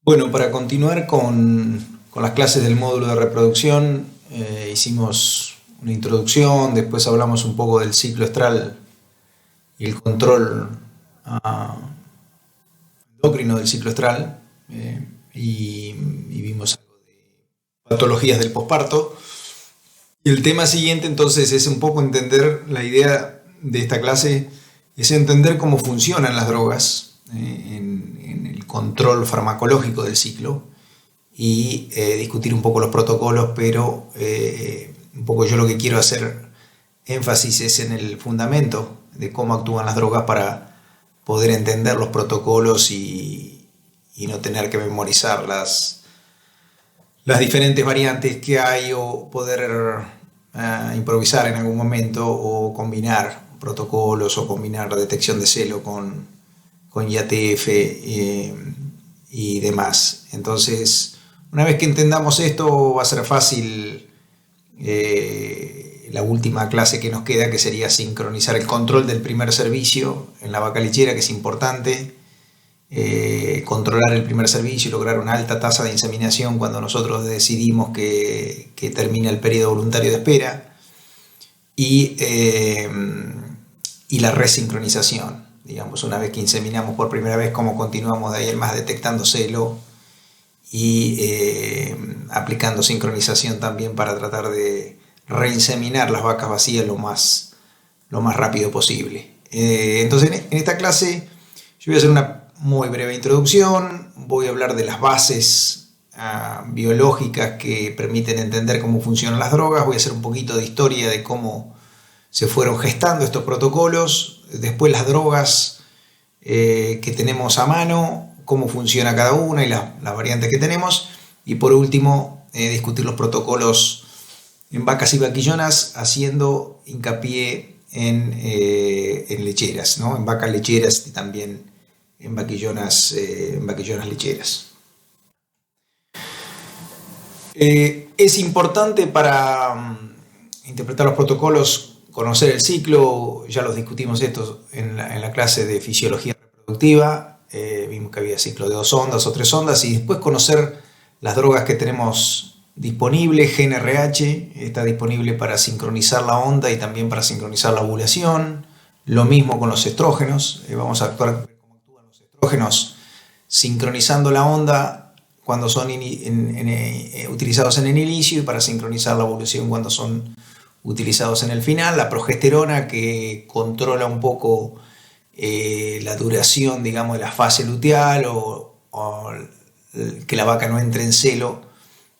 Bueno, para continuar con las clases del módulo de reproducción, hicimos una introducción, después hablamos un poco del ciclo estral y el control endocrino del ciclo estral, y vimos algo de patologías del posparto. Y el tema siguiente entonces es un poco entender, la idea de esta clase es entender cómo funcionan las drogas en el control farmacológico del ciclo y discutir un poco los protocolos, pero un poco yo lo que quiero hacer énfasis es en el fundamento de cómo actúan las drogas para poder entender los protocolos y no tener que memorizar las diferentes variantes que hay o poder improvisar en algún momento o combinar protocolos o combinar la detección de celo con IATF y demás. Entonces, una vez que entendamos esto, va a ser fácil la última clase que nos queda, que sería sincronizar el control del primer servicio en la vaca lechera, que es importante. Controlar el primer servicio y lograr una alta tasa de inseminación cuando nosotros decidimos que termina el periodo voluntario de espera, y la resincronización, digamos, una vez que inseminamos por primera vez, cómo continuamos de ahí en más detectando celo y aplicando sincronización también para tratar de reinseminar las vacas vacías lo más rápido posible. Entonces en esta clase yo voy a hacer una muy breve introducción, voy a hablar de las bases biológicas que permiten entender cómo funcionan las drogas, voy a hacer un poquito de historia de cómo se fueron gestando estos protocolos, después las drogas que tenemos a mano, cómo funciona cada una y las variantes que tenemos, y por último discutir los protocolos en vacas y vaquillonas, haciendo hincapié en lecheras, ¿no? En vacas lecheras y también en vaquillonas lecheras. Es importante para interpretar los protocolos conocer el ciclo. Ya los discutimos estos en la clase de fisiología reproductiva. Vimos que había ciclo de 2 ondas o 3 ondas, y después conocer las drogas que tenemos disponibles. GnRH está disponible para sincronizar la onda y también para sincronizar la ovulación. Lo mismo con los estrógenos. Vamos a actuar los estrógenos sincronizando la onda cuando son utilizados en el inicio, y para sincronizar la ovulación cuando son utilizados en el final. La progesterona, que controla un poco la duración, digamos, de la fase luteal o que la vaca no entre en celo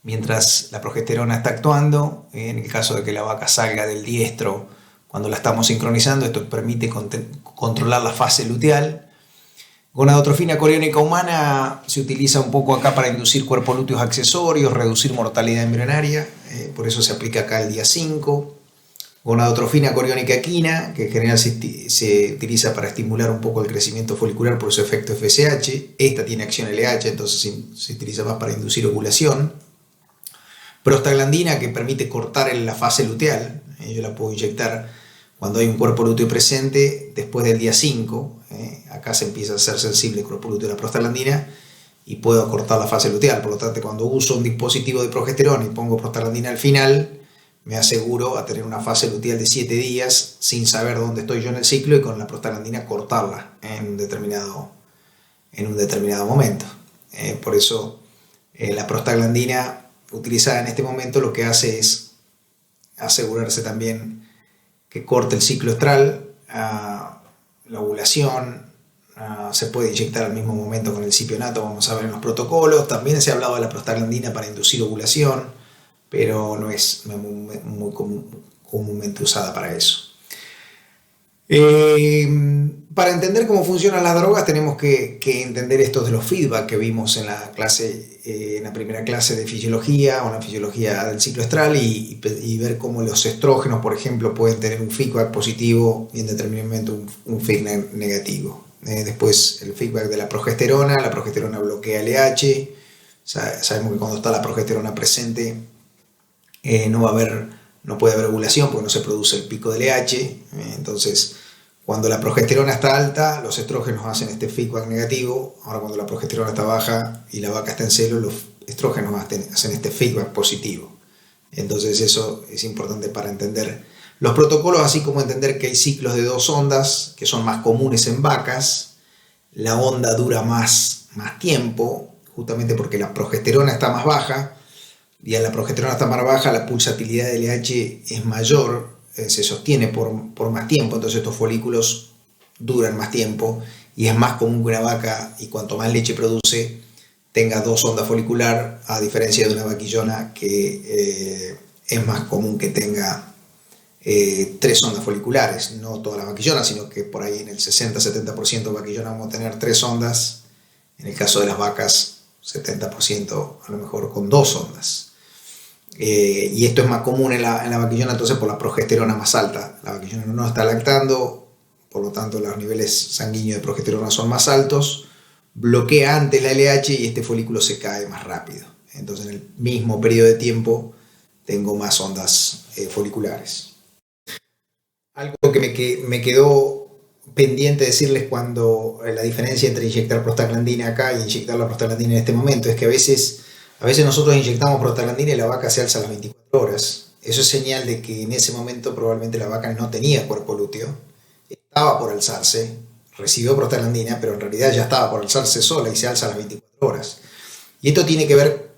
mientras la progesterona está actuando. En el caso de que la vaca salga del diestro cuando la estamos sincronizando, esto permite controlar la fase luteal. Gonadotrofina coriónica humana se utiliza un poco acá para inducir cuerpos lúteos accesorios, reducir mortalidad embrionaria, por eso se aplica acá el día 5. Gonadotrofina coriónica equina, que en general se utiliza para estimular un poco el crecimiento folicular por su efecto FSH. Esta tiene acción LH, entonces se utiliza más para inducir ovulación. Prostaglandina, que permite cortar en la fase luteal. Yo la puedo inyectar cuando hay un cuerpo lúteo presente después del día 5. Acá se empieza a ser sensible el cuerpo lúteo de la prostaglandina y puedo acortar la fase luteal. Por lo tanto, cuando uso un dispositivo de progesterona y pongo prostaglandina al final, me aseguro a tener una fase luteal de 7 días sin saber dónde estoy yo en el ciclo, y con la prostaglandina cortarla en un determinado momento. Por eso la prostaglandina utilizada en este momento lo que hace es asegurarse también que corte el ciclo estral. La ovulación se puede inyectar al mismo momento con el cipionato, vamos a ver en los protocolos. También se ha hablado de la prostaglandina para inducir ovulación, pero no es muy comúnmente usada para eso. Para entender cómo funcionan las drogas tenemos que entender estos de los feedback que vimos en la primera clase de fisiología, o la fisiología del ciclo estral, y ver cómo los estrógenos, por ejemplo, pueden tener un feedback positivo y en determinado momento un feedback negativo. Después el feedback de la progesterona bloquea LH. Sabemos que cuando está la progesterona presente no puede haber ovulación porque no se produce el pico del LH. Entonces, Cuando la progesterona está alta, los estrógenos hacen este feedback negativo. Ahora cuando la progesterona está baja y la vaca está en celo, los estrógenos hacen este feedback positivo. Entonces eso es importante para entender los protocolos, así como entender que hay ciclos de 2 ondas que son más comunes en vacas. La onda dura más tiempo, justamente porque la progesterona está más baja, y a la progesterona está más baja, la pulsatilidad del LH es mayor, se sostiene por más tiempo, entonces estos folículos duran más tiempo y es más común que una vaca, y cuanto más leche produce, tenga 2 ondas folicular, a diferencia de una vaquillona que es más común que tenga 3 ondas foliculares. No todas las vaquillonas, sino que por ahí en el 60-70% de vaquillonas vamos a tener 3 ondas, en el caso de las vacas 70% a lo mejor con 2 ondas. Y esto es más común en la vaquillona, entonces por la progesterona más alta. La vaquillona no está lactando, por lo tanto los niveles sanguíneos de progesterona son más altos, bloquea antes la LH y este folículo se cae más rápido. Entonces en el mismo periodo de tiempo tengo más ondas foliculares. Algo que me quedó pendiente decirles cuando la diferencia entre inyectar prostaglandina acá y inyectar la prostaglandina en este momento es que a veces nosotros inyectamos prostaglandina y la vaca se alza a las 24 horas. Eso es señal de que en ese momento probablemente la vaca no tenía cuerpo lúteo, estaba por alzarse, recibió prostaglandina, pero en realidad ya estaba por alzarse sola y se alza a las 24 horas. Y esto tiene que ver,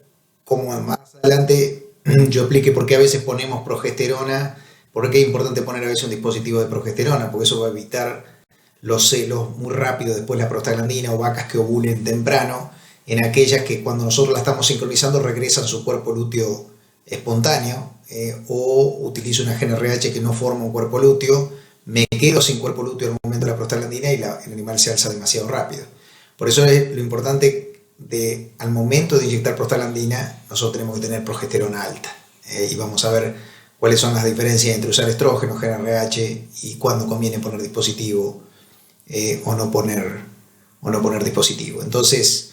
como más adelante yo expliqué por qué a veces ponemos progesterona, por qué es importante poner a veces un dispositivo de progesterona, porque eso va a evitar los celos muy rápido después de la prostaglandina, o vacas que ovulen temprano, en aquellas que cuando nosotros la estamos sincronizando regresan su cuerpo lúteo espontáneo, o utilizo una GnRH que no forma un cuerpo lúteo, me quedo sin cuerpo lúteo en el momento de la prostaglandina y el animal se alza demasiado rápido. Por eso es lo importante al momento de inyectar prostaglandina, nosotros tenemos que tener progesterona alta. Y vamos a ver cuáles son las diferencias entre usar estrógeno, GnRH, y cuándo conviene poner dispositivo o no poner dispositivo. Entonces,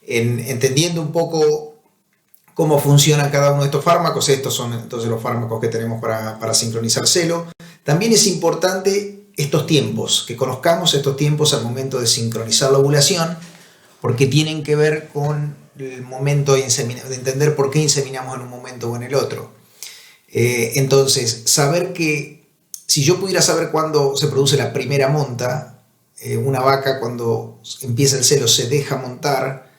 entendiendo un poco cómo funciona cada uno de estos fármacos, estos son entonces los fármacos que tenemos para sincronizar celo. También es importante estos tiempos, que conozcamos estos tiempos al momento de sincronizar la ovulación, porque tienen que ver con el momento de entender por qué inseminamos en un momento o en el otro. Entonces, saber que si yo pudiera saber cuándo se produce la primera monta, una vaca cuando empieza el celo se deja montar,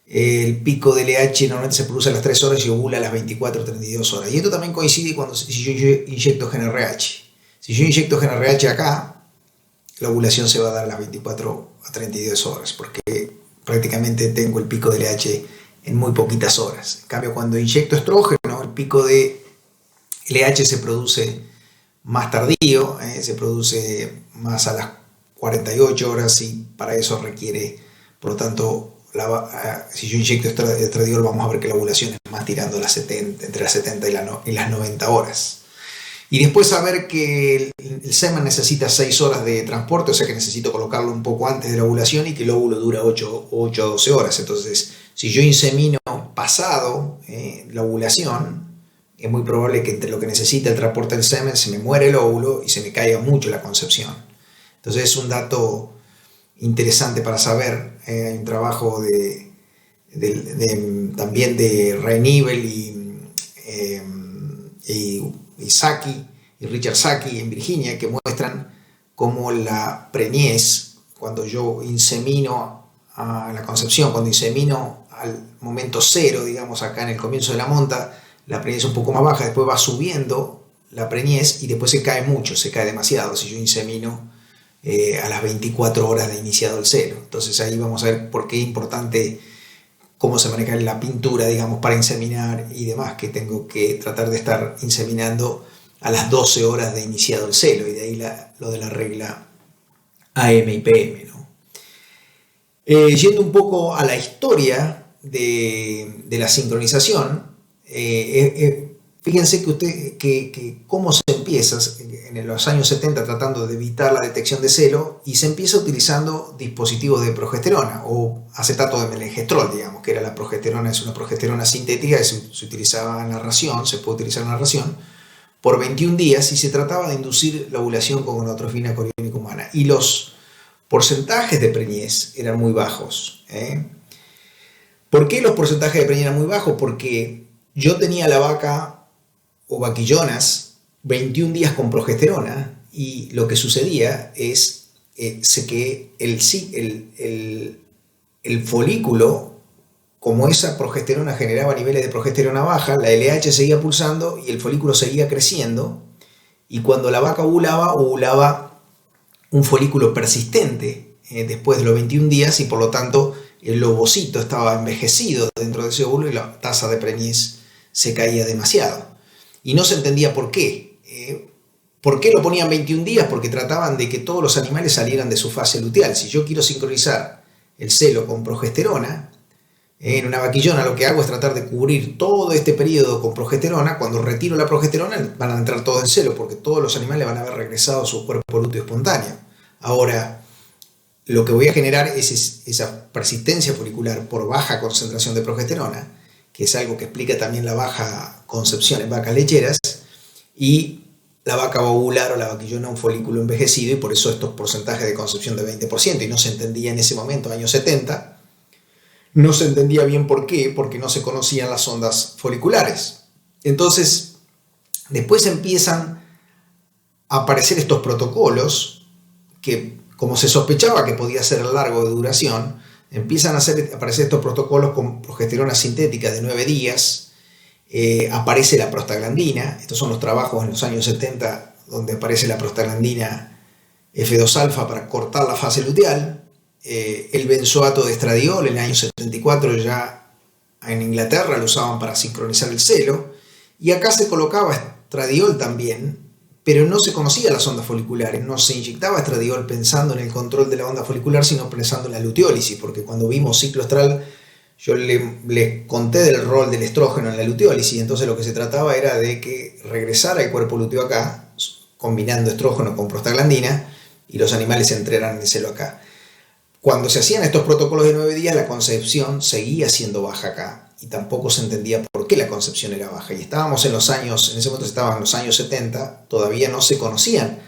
el pico de LH normalmente se produce a las 3 horas y ovula a las 24-32 horas. Y esto también coincide si yo inyecto GnRH. Si yo inyecto GnRH acá, la ovulación se va a dar a las 24 a 32 horas, porque prácticamente tengo el pico de LH en muy poquitas horas. En cambio, cuando inyecto estrógeno, el pico de LH se produce más tardío, se produce más a las 48 horas, y para eso requiere, por lo tanto, si yo inyecto estradiol, vamos a ver que la ovulación es más tirando entre las 70 y las 90 horas. Y después saber que el semen necesita 6 horas de transporte, o sea que necesito colocarlo un poco antes de la ovulación, y que el óvulo dura 8 o 12 horas. Entonces, si yo insemino pasado la ovulación, es muy probable que entre lo que necesita el transporte del semen se me muere el óvulo y se me caiga mucho la concepción. Entonces es un dato interesante para saber. Hay un trabajo también de Reinivel y Saki y Richard Saki en Virginia, que muestran cómo la preñez, cuando yo insemino a la concepción, cuando insemino al momento cero, digamos acá en el comienzo de la monta, la preñez es un poco más baja, después va subiendo la preñez y después se cae mucho, se cae demasiado si yo insemino a las 24 horas de iniciado el celo. Entonces ahí vamos a ver por qué es importante cómo se maneja la pintura, digamos, para inseminar y demás, que tengo que tratar de estar inseminando a las 12 horas de iniciado el celo, y de ahí lo de la regla AM y PM, ¿no? Yendo un poco a la historia de la sincronización, fíjense que cómo se empieza en los años 70 tratando de evitar la detección de celo, y se empieza utilizando dispositivos de progesterona o acetato de melengestrol, digamos, que era la progesterona, es una progesterona sintética que se utilizaba en la ración, se puede utilizar en la ración, por 21 días y se trataba de inducir la ovulación con gonadotrofina coriónica humana. Y los porcentajes de preñez eran muy bajos. ¿Por qué los porcentajes de preñez eran muy bajos? Porque yo tenía la vaca o vaquillonas 21 días con progesterona y lo que sucedía es que el folículo, como esa progesterona generaba niveles de progesterona baja, la LH seguía pulsando y el folículo seguía creciendo, y cuando la vaca ovulaba un folículo persistente después de los 21 días, y por lo tanto el ovocito estaba envejecido dentro de ese óvulo y la tasa de preñez se caía demasiado. Y no se entendía por qué. ¿Por qué lo ponían 21 días? Porque trataban de que todos los animales salieran de su fase luteal. Si yo quiero sincronizar el celo con progesterona, en una vaquillona lo que hago es tratar de cubrir todo este periodo con progesterona. Cuando retiro la progesterona van a entrar todos en celo, porque todos los animales van a haber regresado a su cuerpo lúteo espontáneo. Ahora, lo que voy a generar es esa persistencia folicular por baja concentración de progesterona, que es algo que explica también la baja concepción en vacas lecheras, y la vaca va a ovular o la vaquillona un folículo envejecido, y por eso estos porcentajes de concepción de 20%, y no se entendía en ese momento, años 70, no se entendía bien por qué, porque no se conocían las ondas foliculares. Entonces, después empiezan a aparecer estos protocolos que, como se sospechaba que podía ser largo de duración, empiezan a aparecer estos protocolos con progesterona sintética de 9 días, aparece la prostaglandina. Estos son los trabajos en los años 70 donde aparece la prostaglandina F2-alfa para cortar la fase luteal. El benzoato de estradiol en el año 74 ya en Inglaterra lo usaban para sincronizar el celo, y acá se colocaba estradiol también, pero no se conocían las ondas foliculares, no se inyectaba estradiol pensando en el control de la onda folicular, sino pensando en la luteólisis, porque cuando vimos ciclo estral yo les conté del rol del estrógeno en la luteólisis, entonces lo que se trataba era de que regresara el cuerpo lúteo acá, combinando estrógeno con prostaglandina, y los animales entraran en el celo acá. Cuando se hacían estos protocolos de 9 días, la concepción seguía siendo baja acá, y tampoco se entendía por qué la concepción era baja. Y estábamos en ese momento estaban en los años 70, todavía no se conocían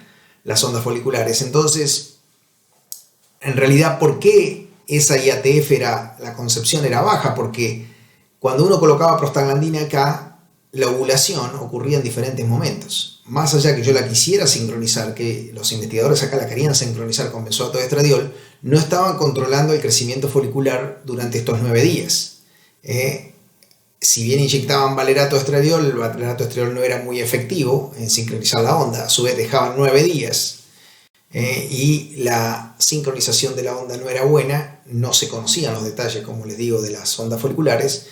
las ondas foliculares. Entonces, en realidad, ¿por qué esa IATF la concepción era baja? Porque cuando uno colocaba prostaglandina acá, la ovulación ocurría en diferentes momentos. Más allá que yo la quisiera sincronizar, que los investigadores acá la querían sincronizar con benzoato de estradiol, no estaban controlando el crecimiento folicular durante estos 9 días. Si bien inyectaban valerato de estradiol, el valerato de estradiol no era muy efectivo en sincronizar la onda, a su vez dejaban 9 días. Y la sincronización de la onda no era buena, no se conocían los detalles, como les digo, de las ondas foliculares,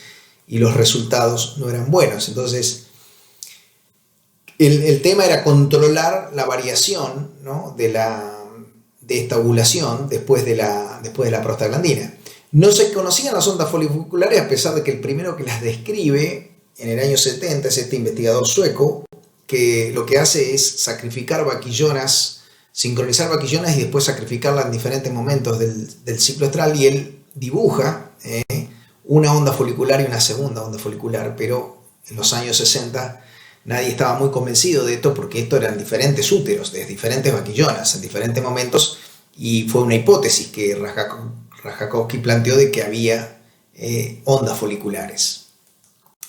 y los resultados no eran buenos. Entonces, el tema era controlar la variación, ¿no?, de esta ovulación después de la prostaglandina. No se conocían las ondas foliculares, a pesar de que el primero que las describe en el año 70 es este investigador sueco, que lo que hace es sacrificar vaquillonas, sincronizar vaquillonas y después sacrificarlas en diferentes momentos del ciclo estral, y él dibuja una onda folicular y una segunda onda folicular, pero en los años 60 nadie estaba muy convencido de esto, porque esto eran diferentes úteros de diferentes vaquillonas en diferentes momentos, y fue una hipótesis que Rajakovsky planteó de que había ondas foliculares.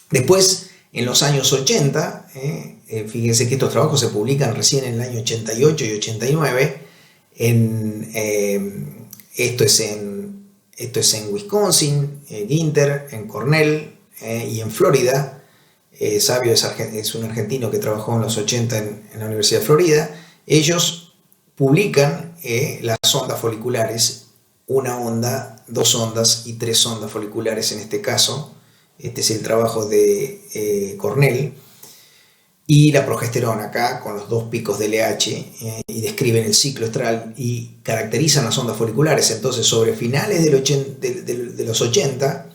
Después, en los años 80, fíjense que estos trabajos se publican recién en el año 88 y 89, esto es en Wisconsin, en Inter, en Cornell y en Florida. Sabio es un argentino que trabajó en los 80 en la Universidad de Florida. Ellos publican las ondas foliculares, una onda, 2 ondas y 3 ondas foliculares en este caso. Este es el trabajo de Cornell. Y la progesterona acá, con los 2 picos de LH, y describen el ciclo estral y caracterizan las ondas foliculares. Entonces, sobre finales de los 80,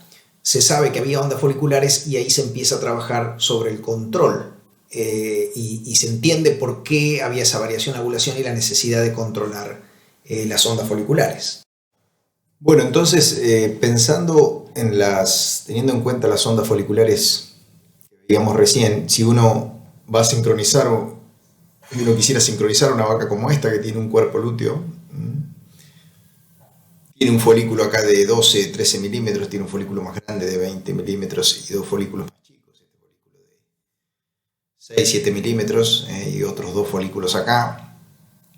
se sabe que había ondas foliculares, y ahí se empieza a trabajar sobre el control. Y se entiende por qué había esa variación en la ovulación y la necesidad de controlar las ondas foliculares. Bueno, entonces, teniendo en cuenta las ondas foliculares que veíamos recién, si uno va a sincronizar, y uno quisiera sincronizar una vaca como esta, que tiene un cuerpo lúteo, tiene un folículo acá de 12, 13 milímetros, tiene un folículo más grande de 20 milímetros y dos folículos más chicos, este folículo de 6, 7 milímetros y otros dos folículos acá.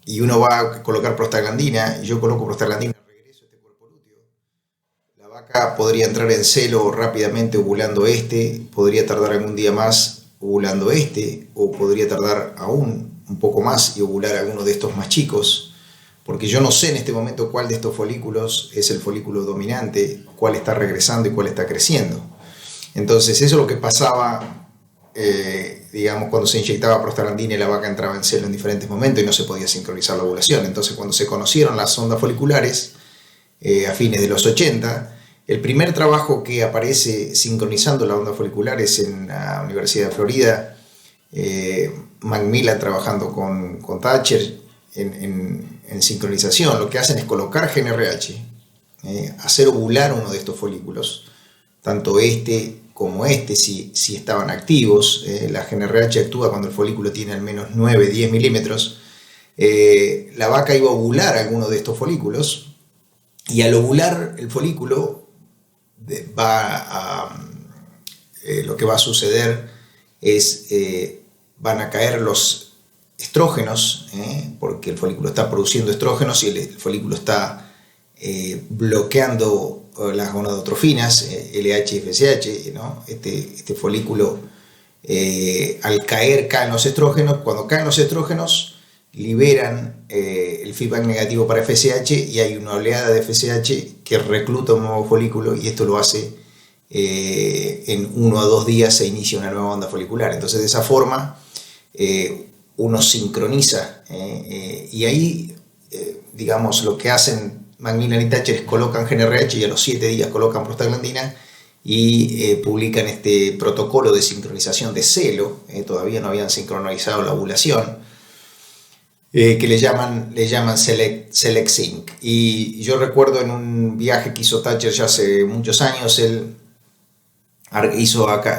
Y uno va a colocar prostaglandina, y yo coloco prostaglandina, regreso a este cuerpo lúteo. La vaca podría entrar en celo rápidamente ovulando podría tardar algún día más ovulando o podría tardar aún un poco más y ovular alguno de estos más chicos, porque yo no sé en este momento cuál de estos folículos es el folículo dominante, cuál está regresando y cuál está creciendo. Entonces eso es lo que pasaba, digamos, cuando se inyectaba prostaglandina y la vaca entraba en celo en diferentes momentos y no se podía sincronizar la ovulación. Entonces cuando se conocieron las ondas foliculares, a fines de los 80, el primer trabajo que aparece sincronizando las ondas foliculares en la Universidad de Florida, Macmillan trabajando con Thatcher en sincronización, lo que hacen es colocar GnRH, hacer ovular uno de estos folículos, tanto como si estaban activos. La GnRH actúa cuando el folículo tiene al menos 9, 10 milímetros. La vaca iba a ovular alguno de estos folículos, y al ovular el folículo lo que va a suceder es van a caer los estrógenos, porque el folículo está produciendo estrógenos y el folículo está bloqueando las gonadotrofinas, LH y FSH, ¿no? Este folículo, al caen los estrógenos. Cuando caen los estrógenos, liberan el feedback negativo para FSH, y hay una oleada de FSH que recluta un nuevo folículo, y esto lo hace en 1 a 2 días se inicia una nueva onda folicular. Entonces de esa forma uno sincroniza, y ahí digamos lo que hacen Macmillan y Thatcher es colocan GnRH y a los 7 días colocan prostaglandina y publican este protocolo de sincronización de celo. Todavía no habían sincronizado la ovulación, que le llaman Select Sync. Y yo recuerdo en un viaje que hizo Thatcher ya hace muchos años, él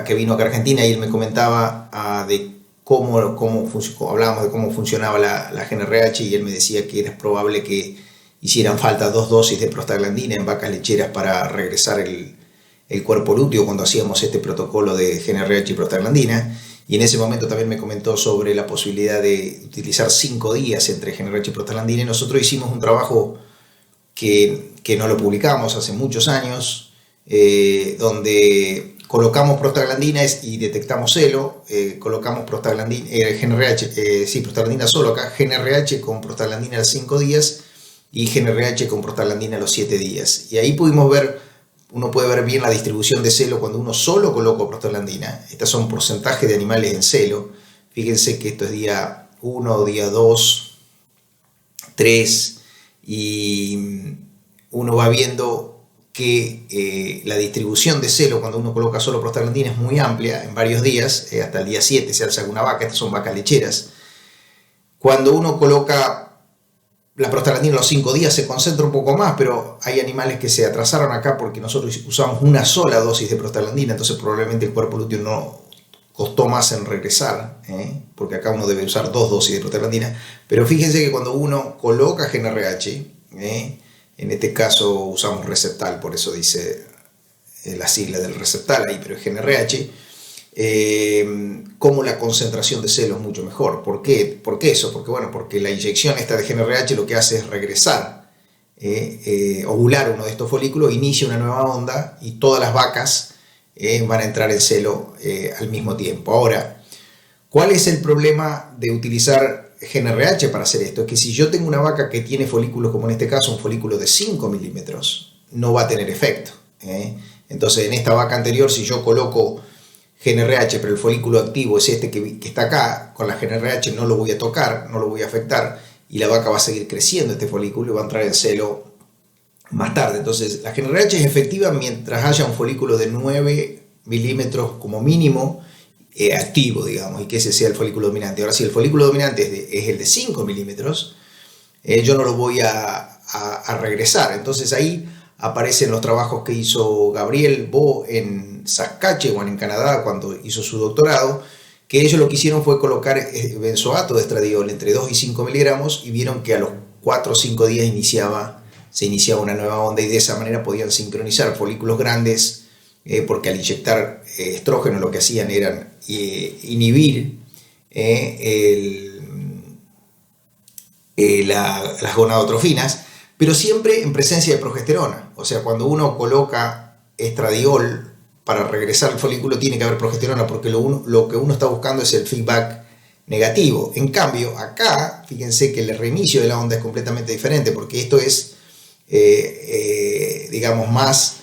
que vino acá a Argentina, y él me comentaba de hablábamos de cómo funcionaba la GnRH, y él me decía que era probable que hicieran falta 2 dosis de prostaglandina en vacas lecheras para regresar el cuerpo lúteo cuando hacíamos este protocolo de GnRH y prostaglandina. Y en ese momento también me comentó sobre la posibilidad de utilizar 5 días entre GnRH y prostaglandina. Y nosotros hicimos un trabajo que no lo publicamos hace muchos años, donde colocamos prostaglandina y detectamos celo, colocamos prostaglandina, prostaglandina solo acá, GnRH con prostaglandina a los 5 días y GnRH con prostaglandina a los 7 días. Y ahí uno puede ver bien la distribución de celo cuando uno solo coloca prostaglandina. Estos son porcentajes de animales en celo. Fíjense que esto es día 1, día 2, 3, y uno va viendo que la distribución de celo cuando uno coloca solo prostaglandina es muy amplia, en varios días, hasta el día 7 se alza alguna vaca. Estas son vacas lecheras. Cuando uno coloca la prostaglandina a los 5 días se concentra un poco más, pero hay animales que se atrasaron acá porque nosotros usamos una sola dosis de prostaglandina, entonces probablemente el cuerpo lúteo no costó más en regresar, porque acá uno debe usar 2 dosis de prostaglandina. Pero fíjense que cuando uno coloca GnRH, en este caso usamos Receptal, por eso dice la sigla del Receptal ahí, pero es GnRH, como la concentración de celo es mucho mejor. ¿Por qué? ¿Por qué eso? Porque la inyección esta de GnRH lo que hace es regresar, ovular uno de estos folículos, inicia una nueva onda y todas las vacas van a entrar en celo al mismo tiempo. Ahora, ¿cuál es el problema de utilizar GnRH para hacer esto? Es que si yo tengo una vaca que tiene folículos, como en este caso un folículo de 5 milímetros, no va a tener efecto. Entonces en esta vaca anterior, si yo coloco GnRH, pero el folículo activo es este que está acá, con la GnRH no lo voy a tocar, no lo voy a afectar, y la vaca va a seguir creciendo este folículo y va a entrar en celo más tarde. Entonces la GnRH es efectiva mientras haya un folículo de 9 milímetros como mínimo activo, digamos, y que ese sea el folículo dominante. Ahora, si el folículo dominante es el de 5 milímetros, yo no lo voy a regresar. Entonces ahí aparecen los trabajos que hizo Gabriel Bo en Saskatchewan, en Canadá, cuando hizo su doctorado, que ellos lo que hicieron fue colocar benzoato de estradiol entre 2 y 5 miligramos y vieron que a los 4 o 5 días se iniciaba una nueva onda y de esa manera podían sincronizar folículos grandes porque al inyectar estrógeno lo que hacían era inhibir las gonadotrofinas, pero siempre en presencia de progesterona. O sea, cuando uno coloca estradiol para regresar al folículo tiene que haber progesterona porque lo que uno está buscando es el feedback negativo. En cambio, acá, fíjense que el reinicio de la onda es completamente diferente porque esto es, digamos, más,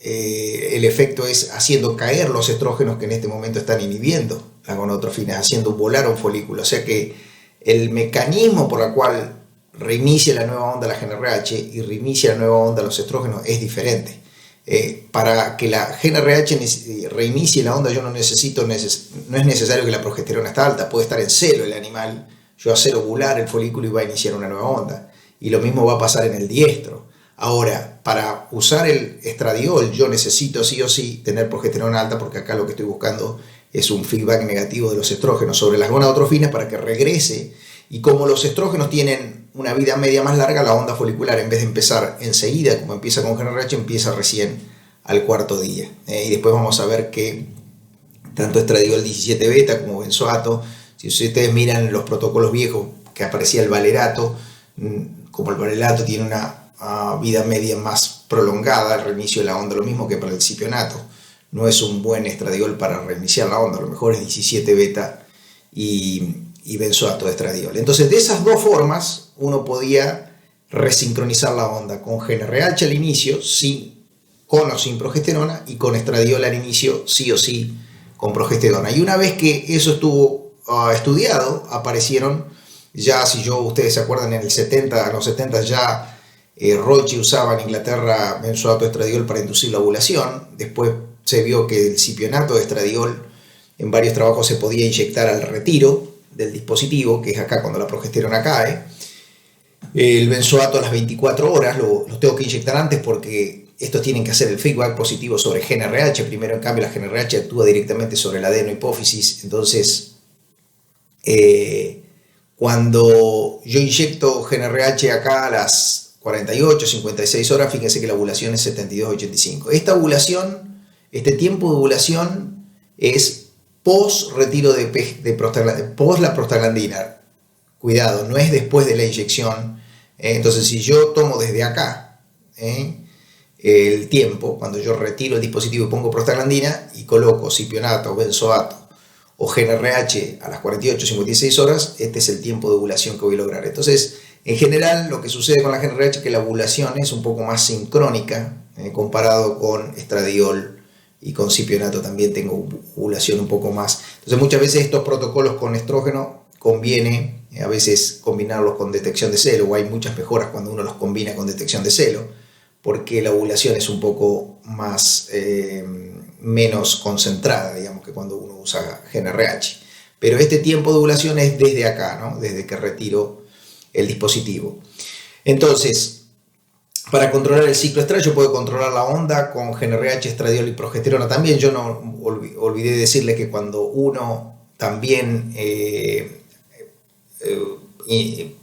el efecto es haciendo caer los estrógenos que en este momento están inhibiendo las gonadotrofinas, haciendo volar un folículo. O sea que el mecanismo por el cual reinicia la nueva onda la GnRH y reinicia la nueva onda los estrógenos es diferente. Para que la GnRH reinicie la onda yo no es necesario que la progesterona esté alta, puede estar en celo el animal, yo hacer ovular el folículo y va a iniciar una nueva onda. Y lo mismo va a pasar en el diestro. Ahora, para usar el estradiol yo necesito sí o sí tener progesterona alta porque acá lo que estoy buscando es un feedback negativo de los estrógenos sobre las gonadotrofinas para que regrese. Y como los estrógenos tienen una vida media más larga, la onda folicular en vez de empezar enseguida, como empieza con GnRH, empieza recién al cuarto día. Y después vamos a ver que tanto estradiol 17 beta como benzoato, si ustedes miran los protocolos viejos que aparecía el valerato, como el valerato tiene una vida media más prolongada, el reinicio de la onda, lo mismo que para el cipionato. No es un buen estradiol para reiniciar la onda, a lo mejor es 17 beta y benzoato de estradiol. Entonces, de esas dos formas, uno podía resincronizar la onda con GnRH al inicio, con o sin progesterona, y con estradiol al inicio, sí o sí, con progesterona. Y una vez que eso estuvo estudiado, aparecieron ya, ustedes se acuerdan, en los 70 ya Roche usaba en Inglaterra benzoato de estradiol para inducir la ovulación. Después se vio que el cipionato de estradiol en varios trabajos se podía inyectar al retiro del dispositivo, que es acá cuando la progesterona cae. El benzoato a las 24 horas los tengo que inyectar antes porque estos tienen que hacer el feedback positivo sobre GnRH. Primero, en cambio, la GnRH actúa directamente sobre la adenohipófisis. Entonces, cuando yo inyecto GnRH acá a las 48, 56 horas, fíjense que la ovulación es 72-85. Esta ovulación, este tiempo de ovulación es post retiro post la prostaglandina. Cuidado, no es después de la inyección. Entonces, si yo tomo desde acá el tiempo, cuando yo retiro el dispositivo y pongo prostaglandina y coloco cipionato, benzoato o GnRH a las 48, 56 horas, este es el tiempo de ovulación que voy a lograr. Entonces, en general, lo que sucede con la GnRH es que la ovulación es un poco más sincrónica comparado con estradiol y con cipionato también tengo ovulación un poco más. Entonces, muchas veces estos protocolos con estrógeno conviene a veces combinarlos con detección de celo, o hay muchas mejoras cuando uno los combina con detección de celo, porque la ovulación es un poco más menos concentrada, digamos, que cuando uno usa GnRH. Pero este tiempo de ovulación es desde acá, ¿no? Desde que retiro el dispositivo. Entonces, para controlar el ciclo estral, yo puedo controlar la onda con GnRH, estradiol y progesterona también. Yo no olvidé decirle que cuando uno también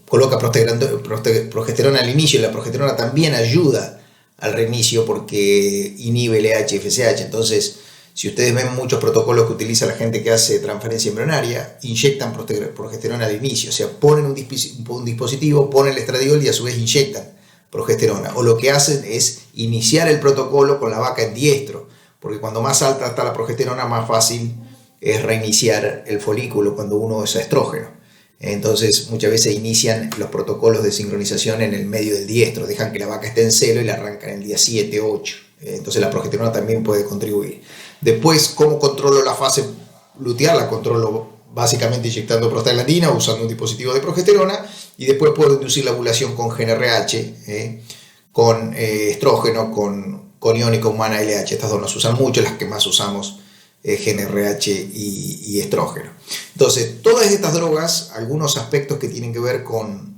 coloca progesterona al inicio, y la progesterona también ayuda al reinicio porque inhibe LH y FSH. Entonces, si ustedes ven muchos protocolos que utiliza la gente que hace transferencia embrionaria, inyectan progesterona al inicio, o sea, ponen un dispositivo, ponen el estradiol y a su vez inyectan progesterona. O lo que hacen es iniciar el protocolo con la vaca en diestro, porque cuando más alta está la progesterona, más fácil es reiniciar el folículo cuando uno usa estrógeno. Entonces, muchas veces inician los protocolos de sincronización en el medio del diestro, dejan que la vaca esté en celo y la arrancan en el día 7, 8. Entonces, la progesterona también puede contribuir. Después, ¿cómo controlo la fase luteal? La controlo básicamente inyectando prostaglandina o usando un dispositivo de progesterona, y después puedo inducir la ovulación con GnRH, con estrógeno, con iónica humana LH. Estas dos no se usan mucho, las que más usamos GnRH y estrógeno. Entonces, todas estas drogas, algunos aspectos que tienen que ver con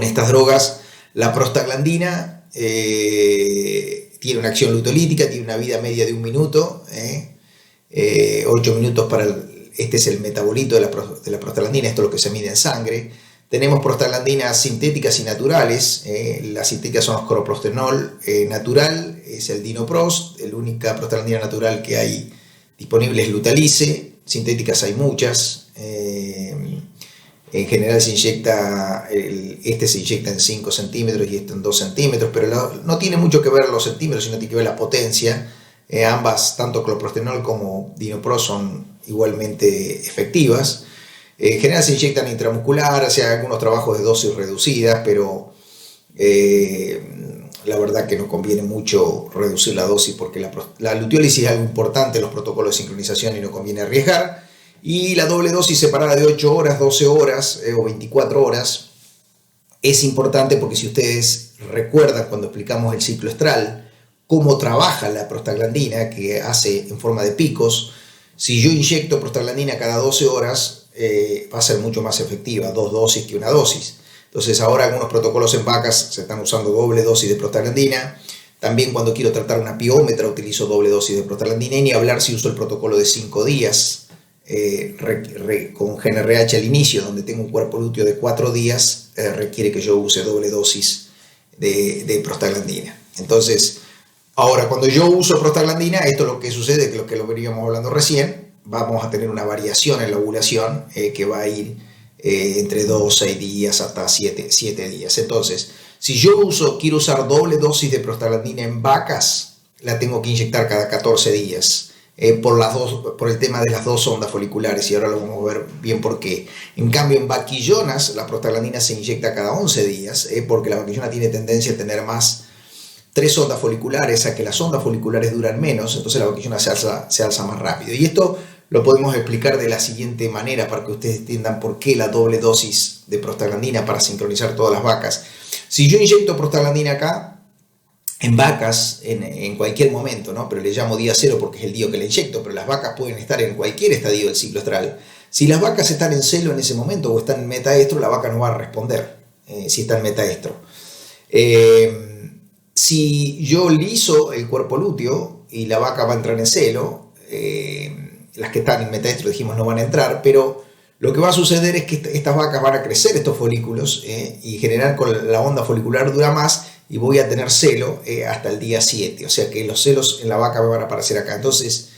estas drogas, la prostaglandina tiene una acción lutolítica, tiene una vida media de 1 minuto, 8 minutos para este es el metabolito de la prostaglandina, esto es lo que se mide en sangre. Tenemos prostaglandinas sintéticas y naturales. Las sintéticas son los coroprostenol, natural es el Dinoprost, la única prostaglandina natural que hay disponible es Lutalice, sintéticas hay muchas. En general se inyecta, este se inyecta en 5 centímetros y este en 2 centímetros, pero no tiene mucho que ver los centímetros, sino tiene que ver la potencia. Ambas, tanto clorprostenol como Dinoprost, son igualmente efectivas. En general se inyectan intramuscular, se hacen algunos trabajos de dosis reducidas, pero la verdad que no conviene mucho reducir la dosis porque la luteólisis es algo importante en los protocolos de sincronización y no conviene arriesgar. Y la doble dosis separada de 8 horas, 12 horas o 24 horas es importante porque si ustedes recuerdan cuando explicamos el ciclo estral, cómo trabaja la prostaglandina, que hace en forma de picos, si yo inyecto prostaglandina cada 12 horas, va a ser mucho más efectiva, 2 dosis que una dosis. Entonces ahora algunos protocolos en vacas se están usando doble dosis de prostaglandina. También cuando quiero tratar una piómetra utilizo doble dosis de prostaglandina, y ni hablar si uso el protocolo de 5 días. Con GnRH al inicio, donde tengo un cuerpo lúteo de 4 días, requiere que yo use doble dosis de prostaglandina. Entonces, ahora cuando yo uso prostaglandina, esto es lo que sucede, que lo veníamos hablando recién, vamos a tener una variación en la ovulación que va a ir entre 2, 6 días hasta 7 días. Entonces, si yo quiero usar doble dosis de prostaglandina en vacas, la tengo que inyectar cada 14 días. Por el tema de las 2 ondas foliculares, y ahora lo vamos a ver bien por qué. En cambio, en vaquillonas la prostaglandina se inyecta cada 11 días, porque la vaquillona tiene tendencia a tener más 3 ondas foliculares, a que las ondas foliculares duran menos, entonces la vaquillona se alza más rápido. Y esto lo podemos explicar de la siguiente manera para que ustedes entiendan por qué la doble dosis de prostaglandina para sincronizar todas las vacas. Si yo inyecto prostaglandina acá, en vacas, en cualquier momento, ¿no? Pero le llamo día cero porque es el día que le inyecto, pero las vacas pueden estar en cualquier estadio del ciclo estral. Si las vacas están en celo en ese momento o están en metaestro, la vaca no va a responder si está en metaestro. Si yo liso el cuerpo lúteo y la vaca va a entrar en celo, las que están en metaestro dijimos no van a entrar, pero lo que va a suceder es que estas vacas van a crecer estos folículos y en general con la onda folicular dura más, y voy a tener celo hasta el día 7, o sea que los celos en la vaca me van a aparecer acá. Entonces,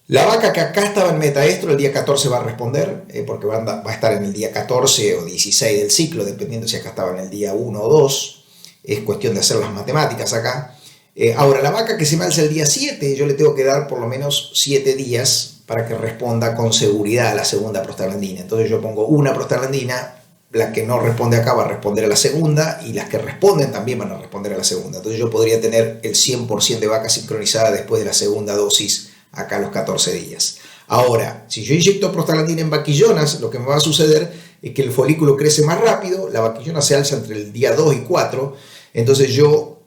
la vaca que acá estaba en metaestro, el día 14 va a responder, porque va a estar en el día 14 o 16 del ciclo, dependiendo si acá estaba en el día 1 o 2, es cuestión de hacer las matemáticas acá. Ahora, la vaca que se me alza el día 7, yo le tengo que dar por lo menos 7 días para que responda con seguridad a la segunda prostaglandina. Entonces yo pongo una prostaglandina, la que no responde acá va a responder a la segunda, y las que responden también van a responder a la segunda. Entonces yo podría tener el 100% de vaca sincronizada después de la segunda dosis acá a los 14 días. Ahora, si yo inyecto prostaglandina en vaquillonas, lo que me va a suceder es que el folículo crece más rápido, la vaquillona se alza entre el día 2 y 4, entonces yo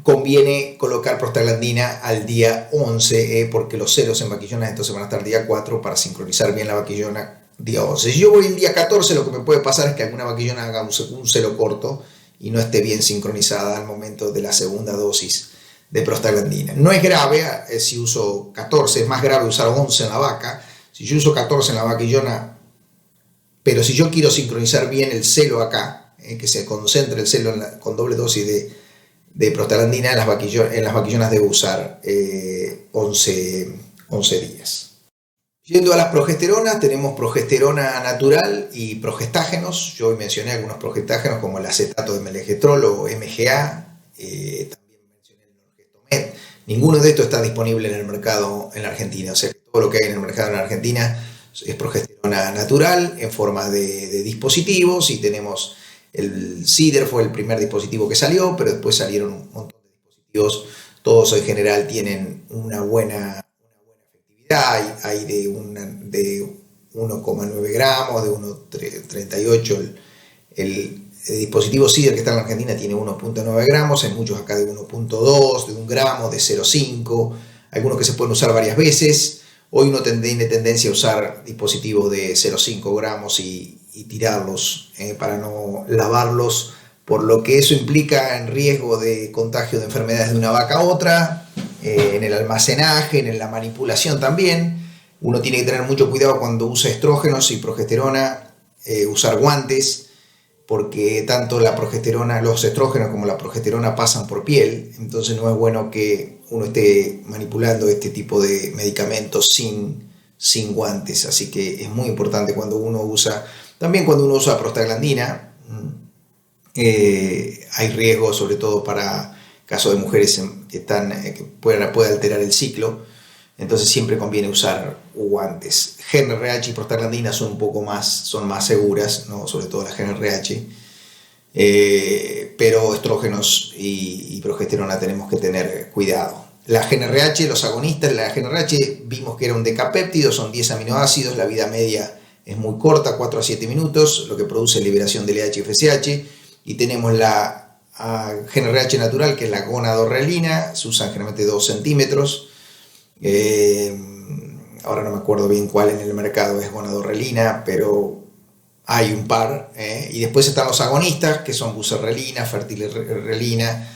conviene colocar prostaglandina al día 11, porque los celos en vaquillonas entonces van a estar día 4 para sincronizar bien la vaquillona día 11. Si yo voy el día 14, lo que me puede pasar es que alguna vaquillona haga un celo corto y no esté bien sincronizada al momento de la segunda dosis de prostaglandina. No es grave si uso 14, es más grave usar 11 en la vaca. Si yo uso 14 en la vaquillona, pero si yo quiero sincronizar bien el celo acá, que se concentre el celo con doble dosis de prostaglandina, en las vaquillonas debo usar 11 días. Yendo a las progesteronas, tenemos progesterona natural y progestágenos. Yo hoy mencioné algunos progestágenos como el acetato de melegestrol o MGA, también mencioné el Norgestomet. Ninguno de estos está disponible en el mercado en la Argentina, o sea que todo lo que hay en el mercado en la Argentina es progesterona natural en forma de dispositivos, y tenemos el CIDER, fue el primer dispositivo que salió, pero después salieron un montón de dispositivos, todos en general tienen una buena efectividad, hay de 1,9 gramos, de 1,38, el dispositivo CIDER que está en la Argentina tiene 1,9 gramos, hay muchos acá de 1,2, de 1 gramo, de 0,5, algunos que se pueden usar varias veces. Hoy uno tiene tendencia a usar dispositivos de 0,5 gramos y tirarlos para no lavarlos, por lo que eso implica en riesgo de contagio de enfermedades de una vaca a otra. en el almacenaje, en la manipulación también. Uno tiene que tener mucho cuidado cuando usa estrógenos y progesterona, usar guantes, porque tanto la progesterona, los estrógenos como la progesterona pasan por piel, entonces no es bueno que uno esté manipulando este tipo de medicamentos sin guantes, así que es muy importante cuando uno usa, también cuando uno usa prostaglandina, hay riesgo sobre todo para casos de mujeres que puede alterar el ciclo, entonces siempre conviene usar guantes. GnRH y prostaglandina son más seguras, ¿no? Sobre todo la GnRH, pero estrógenos y progesterona tenemos que tener cuidado. La GnRH, los agonistas, la GnRH vimos que era un decapéptido, son 10 aminoácidos, la vida media es muy corta, 4 a 7 minutos, lo que produce liberación de LH y FSH, y tenemos la GnRH natural, que es la gonadorrelina, se usan generalmente 2 centímetros, ahora no me acuerdo bien cuál en el mercado es gonadorrelina, pero hay un par, y después están los agonistas, que son buserrelina, fertilerrelina,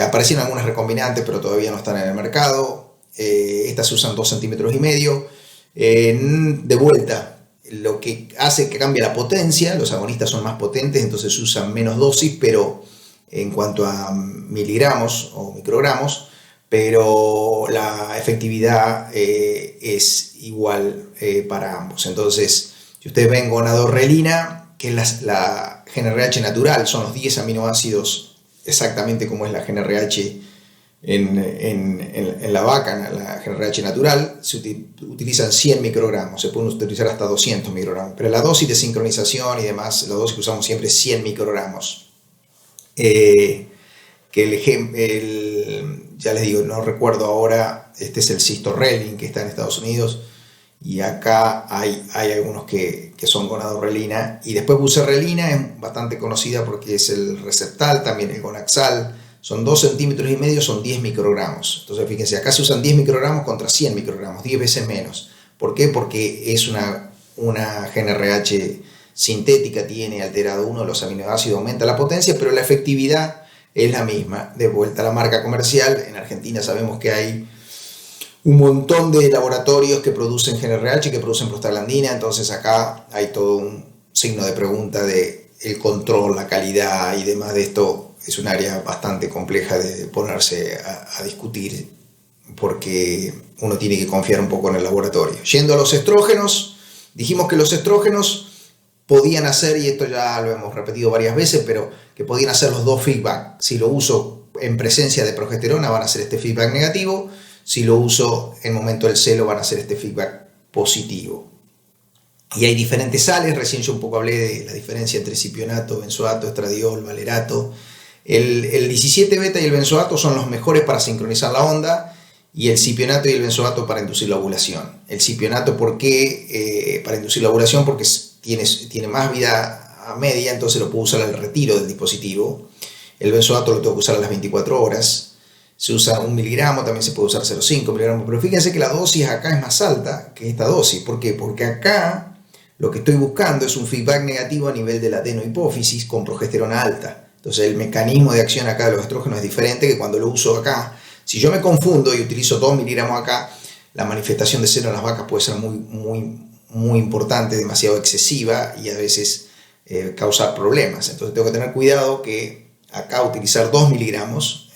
aparecieron algunas recombinantes, pero todavía no están en el mercado, estas se usan 2 centímetros y medio, de vuelta, lo que hace que cambie la potencia, los agonistas son más potentes, entonces se usan menos dosis, pero en cuanto a miligramos o microgramos, pero la efectividad es igual para ambos. Entonces, si ustedes ven gonadorrelina, que es la GnRH natural, son los 10 aminoácidos exactamente como es la GnRH en la vaca, la GnRH natural, se utilizan 100 microgramos, se pueden utilizar hasta 200 microgramos, pero la dosis de sincronización y demás, la dosis que usamos siempre es 100 microgramos. Ya les digo, no recuerdo ahora, este es el Cistorrelin que está en Estados Unidos, y acá hay algunos que son gonadorrelina, y después buserrelina es bastante conocida porque es el Receptal, también el Gonaxal, son 2 centímetros y medio, son 10 microgramos, entonces fíjense, acá se usan 10 microgramos contra 100 microgramos, 10 veces menos. ¿Por qué? Porque es una GnRH sintética, tiene alterado uno de los aminoácidos, aumenta la potencia, pero la efectividad es la misma. De vuelta a la marca comercial, en Argentina sabemos que hay un montón de laboratorios que producen GnRH, que producen prostaglandina, entonces acá hay todo un signo de pregunta de el control, la calidad y demás de esto. Es un área bastante compleja de ponerse a discutir, porque uno tiene que confiar un poco en el laboratorio. Yendo a los estrógenos, dijimos que los estrógenos podían hacer, y esto ya lo hemos repetido varias veces, pero que podían hacer los dos feedback. Si lo uso en presencia de progesterona van a hacer este feedback negativo, si lo uso en momento del celo van a hacer este feedback positivo. Y hay diferentes sales, recién yo un poco hablé de la diferencia entre cipionato, benzoato, estradiol, valerato. El 17 beta y el benzoato son los mejores para sincronizar la onda, y el cipionato y el benzoato para inducir la ovulación. El cipionato, ¿por qué? Para inducir la ovulación, porque tiene más vida media, entonces lo puedo usar al retiro del dispositivo. El benzoato lo tengo que usar a las 24 horas. Se usa 1 miligramo, también se puede usar 0,5 miligramos, pero fíjense que la dosis acá es más alta que esta dosis. ¿Por qué? Porque acá lo que estoy buscando es un feedback negativo a nivel de la adenohipófisis con progesterona alta. Entonces el mecanismo de acción acá de los estrógenos es diferente que cuando lo uso acá. Si yo me confundo y utilizo 2 miligramos acá, la manifestación de celo en las vacas puede ser muy importante, demasiado excesiva, y a veces causar problemas. Entonces tengo que tener cuidado que acá utilizar 2 miligramos,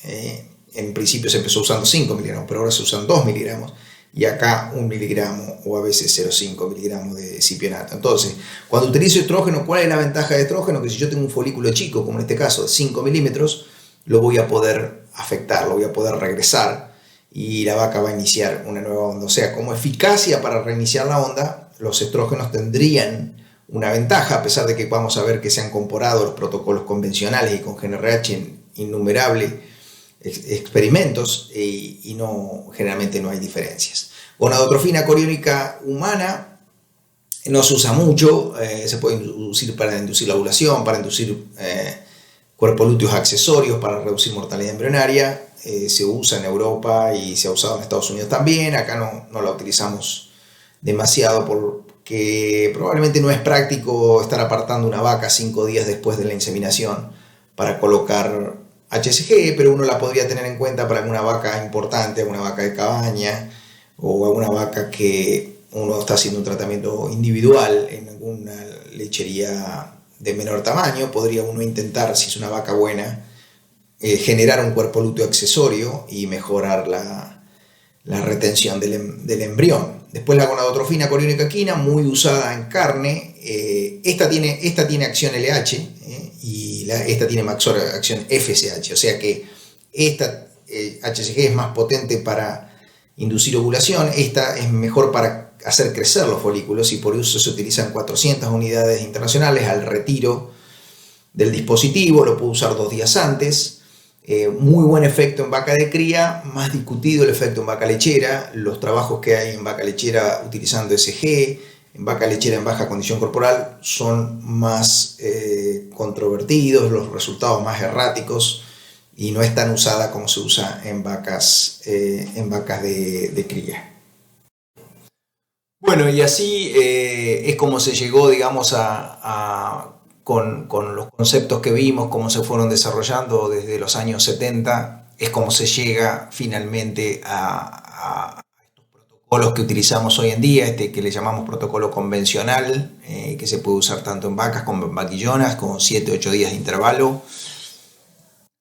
en principio se empezó usando 5 miligramos, pero ahora se usan 2 miligramos, y acá 1 miligramo o a veces 0,5 miligramos de cipionato. Entonces, cuando utilizo estrógeno, ¿cuál es la ventaja de estrógeno? Que si yo tengo un folículo chico, como en este caso de 5 milímetros, lo voy a poder afectar, lo voy a poder regresar, y la vaca va a iniciar una nueva onda. O sea, como eficacia para reiniciar la onda, los estrógenos tendrían una ventaja, a pesar de que vamos a ver que se han comparado los protocolos convencionales y con GnRH en innumerables experimentos, y generalmente no hay diferencias. Gonadotrofina coriónica humana no se usa mucho, se puede inducir para inducir la ovulación, para inducir cuerpos lúteos accesorios, para reducir mortalidad embrionaria. Se usa en Europa y se ha usado en Estados Unidos también. Acá no la utilizamos demasiado porque probablemente no es práctico estar apartando una vaca 5 días después de la inseminación para colocar HCG, pero uno la podría tener en cuenta para alguna vaca importante, alguna vaca de cabaña o alguna vaca que uno está haciendo un tratamiento individual en alguna lechería de menor tamaño. Podría uno intentar, si es una vaca buena, generar un cuerpo lúteo accesorio y mejorar la retención del embrión. Después la gonadotrofina coriónica equina, muy usada en carne. Esta tiene acción LH y esta tiene acción FSH, o sea que esta HCG es más potente para inducir ovulación. Esta es mejor para hacer crecer los folículos y por eso se utilizan 400 unidades internacionales al retiro del dispositivo. Lo puedo usar 2 días antes. Muy buen efecto en vaca de cría, más discutido el efecto en vaca lechera. Los trabajos que hay en vaca lechera utilizando SG, en vaca lechera en baja condición corporal, son más controvertidos, los resultados más erráticos y no es tan usada como se usa en vacas de cría. Bueno, y así es como se llegó, digamos, con los conceptos que vimos, cómo se fueron desarrollando desde los años 70, es como se llega finalmente a estos protocolos que utilizamos hoy en día, que le llamamos protocolo convencional, que se puede usar tanto en vacas como en vaquillonas, con 7-8 días de intervalo,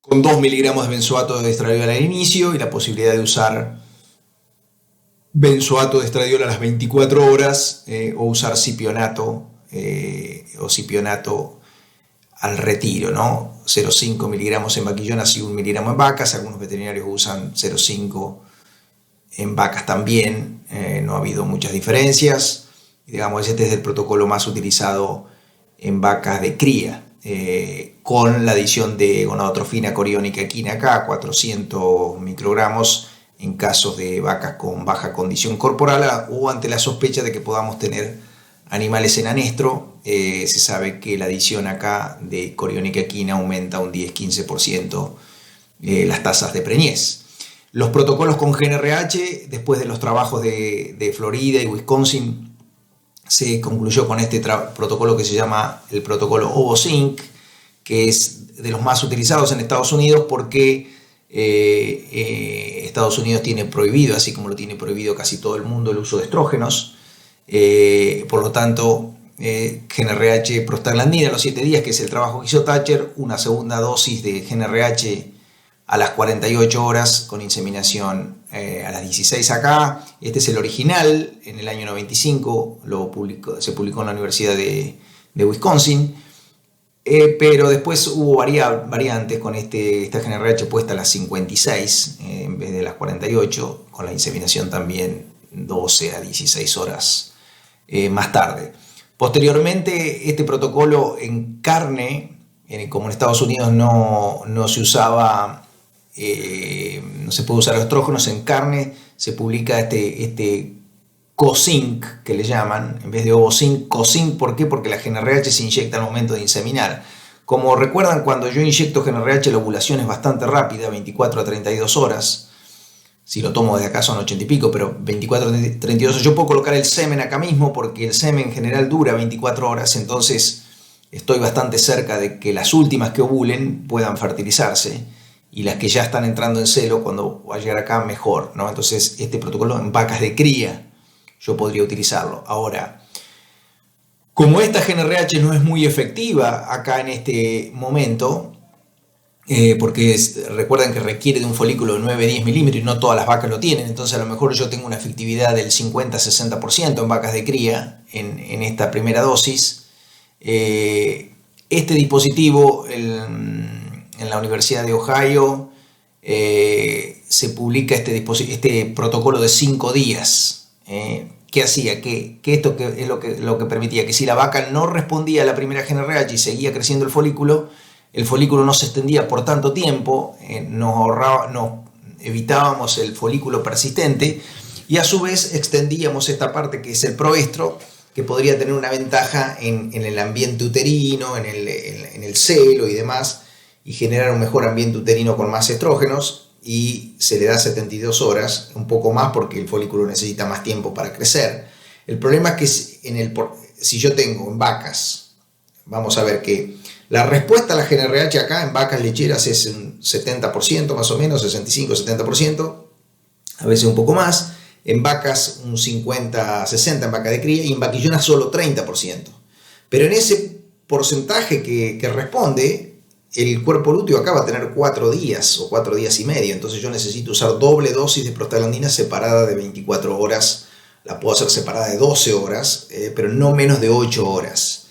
con 2 miligramos de benzoato de estradiol al inicio y la posibilidad de usar benzoato de estradiol a las 24 horas o usar cipionato o cipionato al retiro, ¿no? 0,5 miligramos en vaquillonas y 1 miligramo en vacas. Algunos veterinarios usan 0,5 en vacas también. No ha habido muchas diferencias. Digamos, este es el protocolo más utilizado en vacas de cría, con la adición de gonadotrofina coriónica equina acá, 400 microgramos en casos de vacas con baja condición corporal o ante la sospecha de que podamos tener animales en anestro. Se sabe que la adición acá de coriónica equina aumenta un 10-15% las tasas de preñez. Los protocolos con GnRH, después de los trabajos de Florida y Wisconsin, se concluyó con este protocolo que se llama el protocolo OvoSync, que es de los más utilizados en Estados Unidos porque Estados Unidos tiene prohibido, así como lo tiene prohibido casi todo el mundo, el uso de estrógenos. Por lo tanto, GnRH prostaglandina a los 7 días, que es el trabajo que hizo Thatcher, una segunda dosis de GnRH a las 48 horas con inseminación a las 16 acá. Este es el original, en el año 95 se publicó en la Universidad de Wisconsin, pero después hubo variantes con esta GnRH puesta a las 56 en vez de las 48, con la inseminación también 12 a 16 horas más tarde. Posteriormente, este protocolo en carne, como en Estados Unidos no se usaba, no se puede usar los estrógenos en carne, se publica este CoSync, que le llaman, en vez de OvoSync, CoSync. ¿Por qué? Porque la GnRH se inyecta al momento de inseminar. Como recuerdan, cuando yo inyecto GnRH, la ovulación es bastante rápida, 24 a 32 horas. Si lo tomo desde acá son 80 y pico, pero 24 a 32. Yo puedo colocar el semen acá mismo porque el semen en general dura 24 horas, entonces estoy bastante cerca de que las últimas que ovulen puedan fertilizarse y las que ya están entrando en celo, cuando va a llegar acá, mejor, ¿no? Entonces este protocolo en vacas de cría yo podría utilizarlo. Ahora, como esta GnRH no es muy efectiva acá en este momento, porque recuerden que requiere de un folículo de 9-10 milímetros y no todas las vacas lo tienen, entonces a lo mejor yo tengo una efectividad del 50-60% en vacas de cría en esta primera dosis. Este dispositivo en la Universidad de Ohio se publica este protocolo de 5 días. ¿Qué hacía? Que esto es lo que permitía que si la vaca no respondía a la primera GnRH y seguía creciendo el folículo no se extendía por tanto tiempo, nos evitábamos el folículo persistente y a su vez extendíamos esta parte que es el proestro, que podría tener una ventaja en el ambiente uterino, en el celo y demás, y generar un mejor ambiente uterino con más estrógenos, y se le da 72 horas, un poco más porque el folículo necesita más tiempo para crecer. El problema es que si yo tengo en vacas, vamos a ver que La respuesta a la GnRH acá en vacas lecheras es un 70% más o menos, 65-70%, a veces un poco más. En vacas un 50-60% en vaca de cría y en vaquillonas solo 30%. Pero en ese porcentaje que responde, el cuerpo lúteo acá va a tener 4 días o 4 días y medio. Entonces yo necesito usar doble dosis de prostaglandina separada de 24 horas. La puedo hacer separada de 12 horas, pero no menos de 8 horas.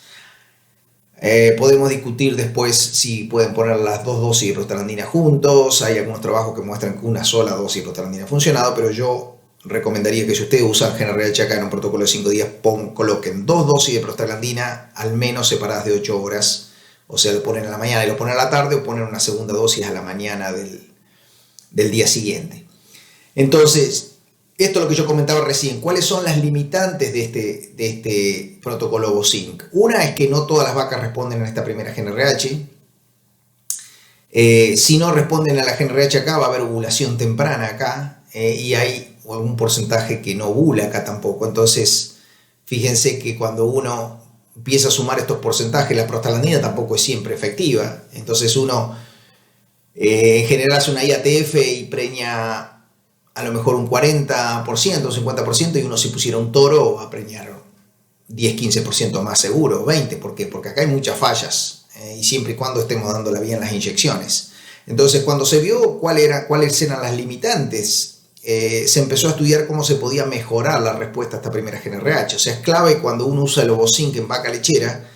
Podemos discutir después si pueden poner las dos dosis de prostaglandina juntos. Hay algunos trabajos que muestran que una sola dosis de prostaglandina ha funcionado, pero yo recomendaría que si ustedes usan GnRH acá en un protocolo de 5 días, coloquen 2 dosis de prostaglandina al menos separadas de 8 horas. O sea, lo ponen a la mañana y lo ponen a la tarde, o ponen una segunda dosis a la mañana del día siguiente. Entonces, esto es lo que yo comentaba recién. ¿Cuáles son las limitantes de este protocolo Ovocync? Una es que no todas las vacas responden a esta primera GnRH. Si no responden a la GnRH acá, va a haber ovulación temprana acá. Y hay algún porcentaje que no ovula acá tampoco. Entonces, fíjense que cuando uno empieza a sumar estos porcentajes, la prostaglandina tampoco es siempre efectiva. Entonces uno en general hace una IATF y preña a lo mejor un 40%, un 50%, y uno si pusiera un toro va a preñar 10-15% más seguro, 20%. ¿Por qué? Porque acá hay muchas fallas, y siempre y cuando estemos dándole bien las inyecciones. Entonces, cuando se vio cuáles eran las limitantes, se empezó a estudiar cómo se podía mejorar la respuesta a esta primera GnRH. O sea, es clave cuando uno usa el Ovocync en vaca lechera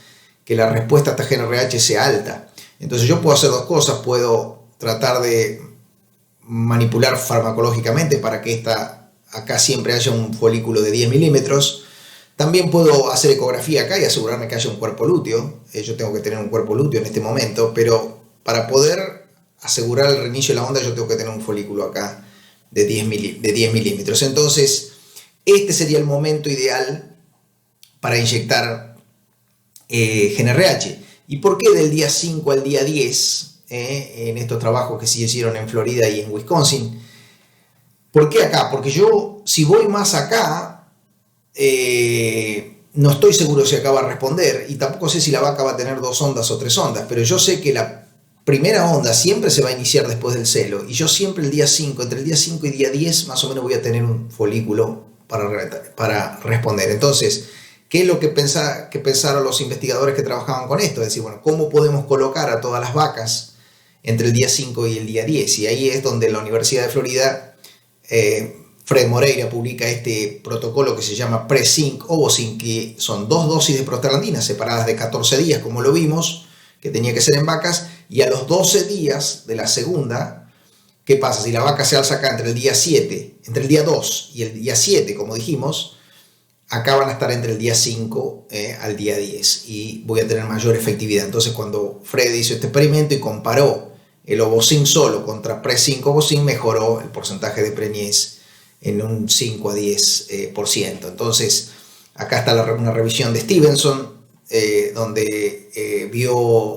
que la respuesta a esta GnRH sea alta. Entonces yo puedo hacer dos cosas. Puedo tratar de manipular farmacológicamente para que acá siempre haya un folículo de 10 milímetros. También puedo hacer ecografía acá y asegurarme que haya un cuerpo lúteo. Yo tengo que tener un cuerpo lúteo en este momento, pero para poder asegurar el reinicio de la onda yo tengo que tener un folículo acá de 10 milímetros. Entonces, este sería el momento ideal para inyectar GnRH. ¿Y por qué del día 5 al día 10? En estos trabajos que se hicieron en Florida y en Wisconsin. ¿Por qué acá? Porque yo, si voy más acá, no estoy seguro si acá va a responder, y tampoco sé si la vaca va a tener 2 ondas o 3 ondas, pero yo sé que la primera onda siempre se va a iniciar después del celo, y yo siempre el día 5, entre el día 5 y día 10, más o menos voy a tener un folículo para responder. Entonces, ¿qué es lo que pensaron los investigadores que trabajaban con esto? Es decir, bueno, ¿cómo podemos colocar a todas las vacas entre el día 5 y el día 10? Y ahí es donde la Universidad de Florida, Fred Moreira, publica este protocolo que se llama PreSync Ovocync, que son 2 dosis de prostaglandina separadas de 14 días, como lo vimos, que tenía que ser en vacas, y a los 12 días de la segunda, ¿qué pasa? Si la vaca se alza acá entre el día 7, entre el día 2 y el día 7, como dijimos, acá van a estar entre el día 5 al día 10 y voy a tener mayor efectividad. Entonces, cuando Fred hizo este experimento y comparó el Ovocync solo contra PreSync Ovocync, mejoró el porcentaje de preñez en un 5-10%. Entonces, acá está una revisión de Stevenson, donde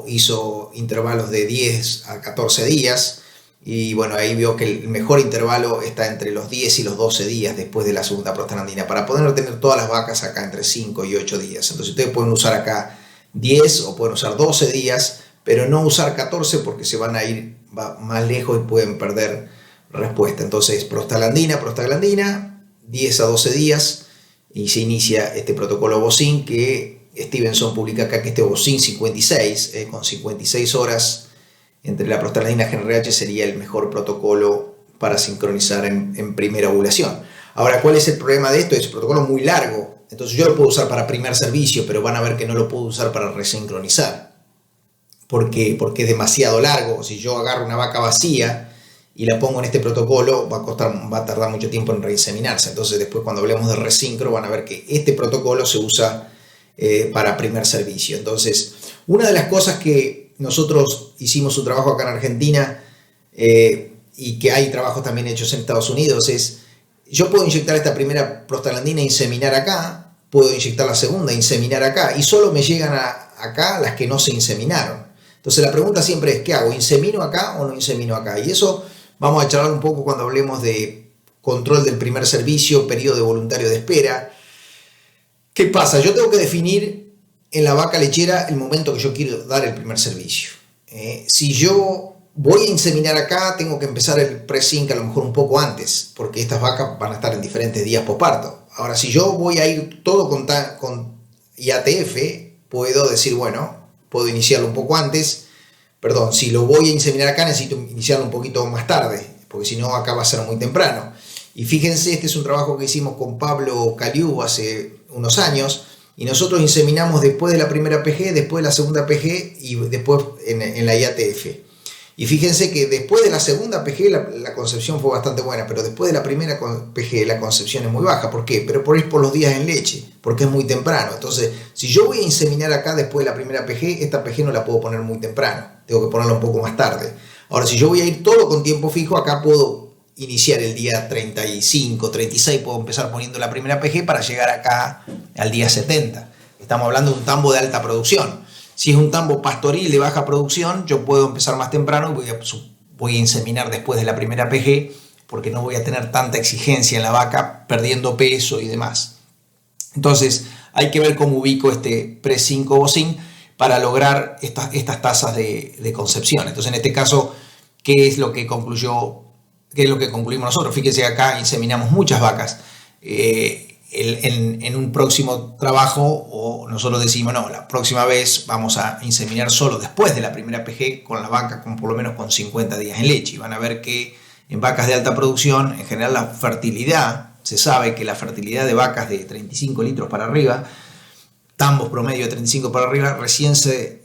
hizo intervalos de 10 a 14 días, y bueno, ahí vio que el mejor intervalo está entre los 10 y los 12 días después de la segunda prostaglandina, para poder tener todas las vacas acá entre 5 y 8 días. Entonces ustedes pueden usar acá 10 o pueden usar 12 días, pero no usar 14 porque se van a ir más lejos y pueden perder respuesta. Entonces prostaglandina, 10 a 12 días, y se inicia este protocolo Ovocync, que Stevenson publica acá que este Ovocync 56, con 56 horas entre la prostaglandina GnRH, sería el mejor protocolo para sincronizar en primera ovulación. Ahora, ¿cuál es el problema de esto? Es un protocolo muy largo, entonces yo lo puedo usar para primer servicio, pero van a ver que no lo puedo usar para resincronizar. ¿Por qué? Porque es demasiado largo. Si yo agarro una vaca vacía y la pongo en este protocolo, va a tardar mucho tiempo en reinseminarse. Entonces después, cuando hablemos de resincro, van a ver que este protocolo se usa para primer servicio. Entonces, una de las cosas que nosotros hicimos un trabajo acá en Argentina, y que hay trabajos también hechos en Estados Unidos, es: yo puedo inyectar esta primera prostaglandina e inseminar acá, puedo inyectar la segunda e inseminar acá, y solo me llegan acá las que no se inseminaron. Entonces la pregunta siempre es: ¿qué hago? ¿Insemino acá o no insemino acá? Y eso vamos a charlar un poco cuando hablemos de control del primer servicio, periodo de voluntario de espera. ¿Qué pasa? Yo tengo que definir en la vaca lechera el momento que yo quiero dar el primer servicio. Si yo voy a inseminar acá, tengo que empezar el pre-zinc a lo mejor un poco antes, porque estas vacas van a estar en diferentes días posparto. Ahora, si yo voy a ir todo con IATF, puedo decir, bueno, puedo iniciarlo un poco antes. Perdón, si lo voy a inseminar acá, necesito iniciarlo un poquito más tarde, porque si no, acá va a ser muy temprano. Y fíjense, este es un trabajo que hicimos con Pablo Caliú hace unos años, y nosotros inseminamos después de la primera PG, después de la segunda PG y después en la IATF. Y fíjense que después de la segunda PG la concepción fue bastante buena, pero después de la primera PG la concepción es muy baja. ¿Por qué? Pero por los días en leche, porque es muy temprano. Entonces, si yo voy a inseminar acá después de la primera PG, esta PG no la puedo poner muy temprano, tengo que ponerla un poco más tarde. Ahora, si yo voy a ir todo con tiempo fijo, acá puedo iniciar el día 35, 36, puedo empezar poniendo la primera PG para llegar acá al día 70. Estamos hablando de un tambo de alta producción. Si es un tambo pastoril de baja producción, yo puedo empezar más temprano y voy a inseminar después de la primera PG, porque no voy a tener tanta exigencia en la vaca, perdiendo peso y demás. Entonces, hay que ver cómo ubico este pre-zinc o zinc para lograr estas tasas de concepción. Entonces, en este caso, ¿qué es lo que concluimos nosotros? Fíjense que acá inseminamos muchas vacas. En un próximo trabajo, o nosotros decimos, no, la próxima vez vamos a inseminar solo después de la primera PG con la vaca con por lo menos con 50 días en leche. Y van a ver que en vacas de alta producción, en general la fertilidad, se sabe que la fertilidad de vacas de 35 litros para arriba, tambos promedio de 35 para arriba, recién se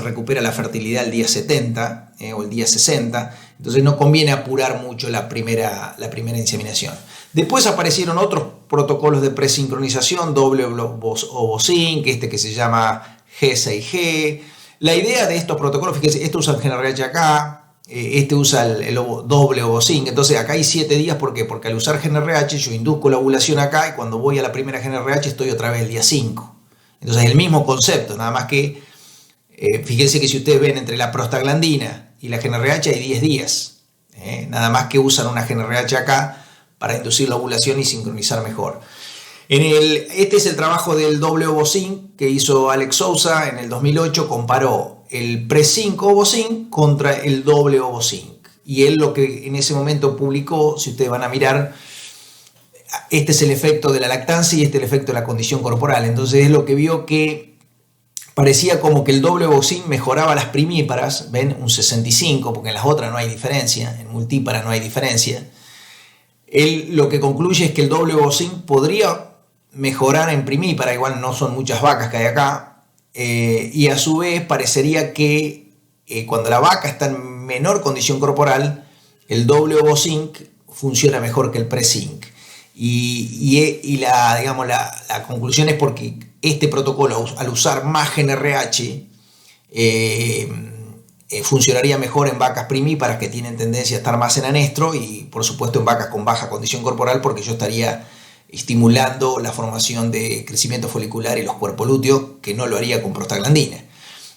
recupera la fertilidad el día 70 o el día 60, entonces no conviene apurar mucho la primera inseminación. Después aparecieron otros protocolos de presincronización, doble ovozinc, que se llama G6G. La idea de estos protocolos, fíjense, este usa el GNRH acá, este usa el doble ovozinc. Entonces acá hay 7 días, ¿por qué? Porque al usar GNRH yo induzco la ovulación acá y cuando voy a la primera GNRH estoy otra vez el día 5. Entonces es el mismo concepto, nada más que fíjense que si ustedes ven entre la prostaglandina y la GNRH hay 10 días. Nada más que usan una GNRH acá para inducir la ovulación y sincronizar mejor. Este es el trabajo del doble ovozinc que hizo Alex Sousa en el 2008, comparó el pre-zinc ovozinc contra el doble ovozinc. Y él lo que en ese momento publicó, si ustedes van a mirar, este es el efecto de la lactancia y este es el efecto de la condición corporal. Entonces es lo que vio que parecía como que el doble ovozinc mejoraba las primíparas, ven, un 65, porque en las otras no hay diferencia, en multípara no hay diferencia. Él lo que concluye es que el doble ovozinc podría mejorar en primípara, igual no son muchas vacas que hay acá, y a su vez parecería que cuando la vaca está en menor condición corporal, el doble ovozinc funciona mejor que el pre-zinc. Y la conclusión es porque este protocolo, al usar más GNRH, funcionaría mejor en vacas primíparas que tienen tendencia a estar más en anestro y por supuesto en vacas con baja condición corporal, porque yo estaría estimulando la formación de crecimiento folicular y los cuerpos lúteos, que no lo haría con prostaglandina.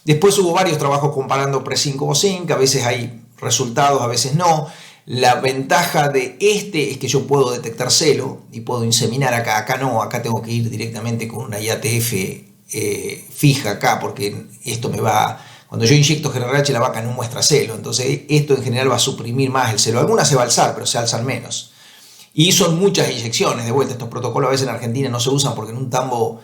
Después hubo varios trabajos comparando pre-zinc o zinc, a veces hay resultados, a veces no. La ventaja de este es que yo puedo detectar celo y puedo inseminar acá. Acá no, acá tengo que ir directamente con una IATF fija acá, porque esto me va... Cuando yo inyecto GNRH, la vaca no muestra celo, entonces esto en general va a suprimir más el celo. Algunas se va a alzar, pero se alzan menos. Y son muchas inyecciones, de vuelta, estos protocolos a veces en Argentina no se usan porque en un tambo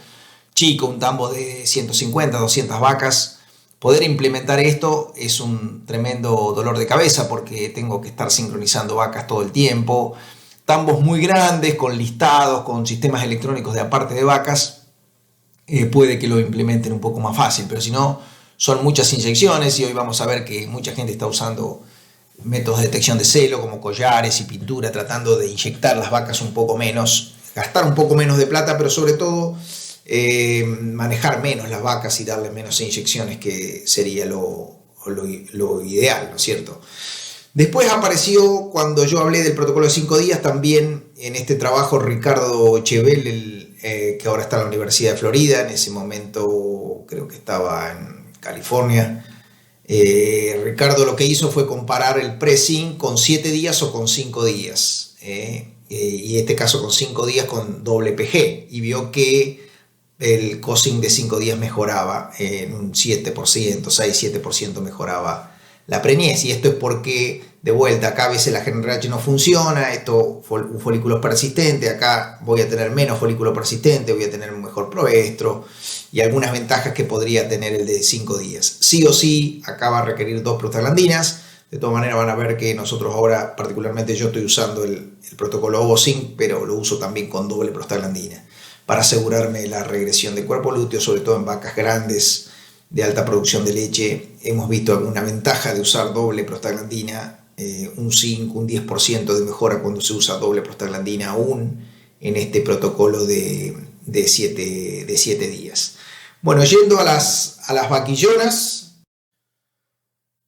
chico, un tambo de 150, 200 vacas, poder implementar esto es un tremendo dolor de cabeza porque tengo que estar sincronizando vacas todo el tiempo. Tambos muy grandes, con listados, con sistemas electrónicos de aparte de vacas, puede que lo implementen un poco más fácil, pero si no, son muchas inyecciones y hoy vamos a ver que mucha gente está usando métodos de detección de celo como collares y pintura, tratando de inyectar las vacas un poco menos, gastar un poco menos de plata, pero sobre todo manejar menos las vacas y darle menos inyecciones, que sería lo ideal, ¿no es cierto? Después apareció, cuando yo hablé del protocolo de 5 días, también en este trabajo Ricardo Chevel, que ahora está en la Universidad de Florida, en ese momento creo que estaba en California. Ricardo lo que hizo fue comparar el pre-zinc con 7 días o con 5 días, y en este caso con 5 días con doble PG, y vio que el cosing de 5 días mejoraba en un 7%, 6-7% mejoraba la preñez. Y esto es porque, de vuelta, acá a veces la GnRH no funciona, esto un folículo persistente, acá voy a tener menos folículo persistente, voy a tener un mejor proestro y algunas ventajas que podría tener el de 5 días. Sí o sí, acá va a requerir 2 prostaglandinas. De todas maneras van a ver que nosotros ahora, particularmente yo estoy usando el protocolo Ovocin, pero lo uso también con doble prostaglandina para asegurarme la regresión del cuerpo lúteo, sobre todo en vacas grandes de alta producción de leche. Hemos visto alguna ventaja de usar doble prostaglandina, un 5, un 10% de mejora cuando se usa doble prostaglandina aún en este protocolo de 7 días. Bueno, yendo a las vaquillonas.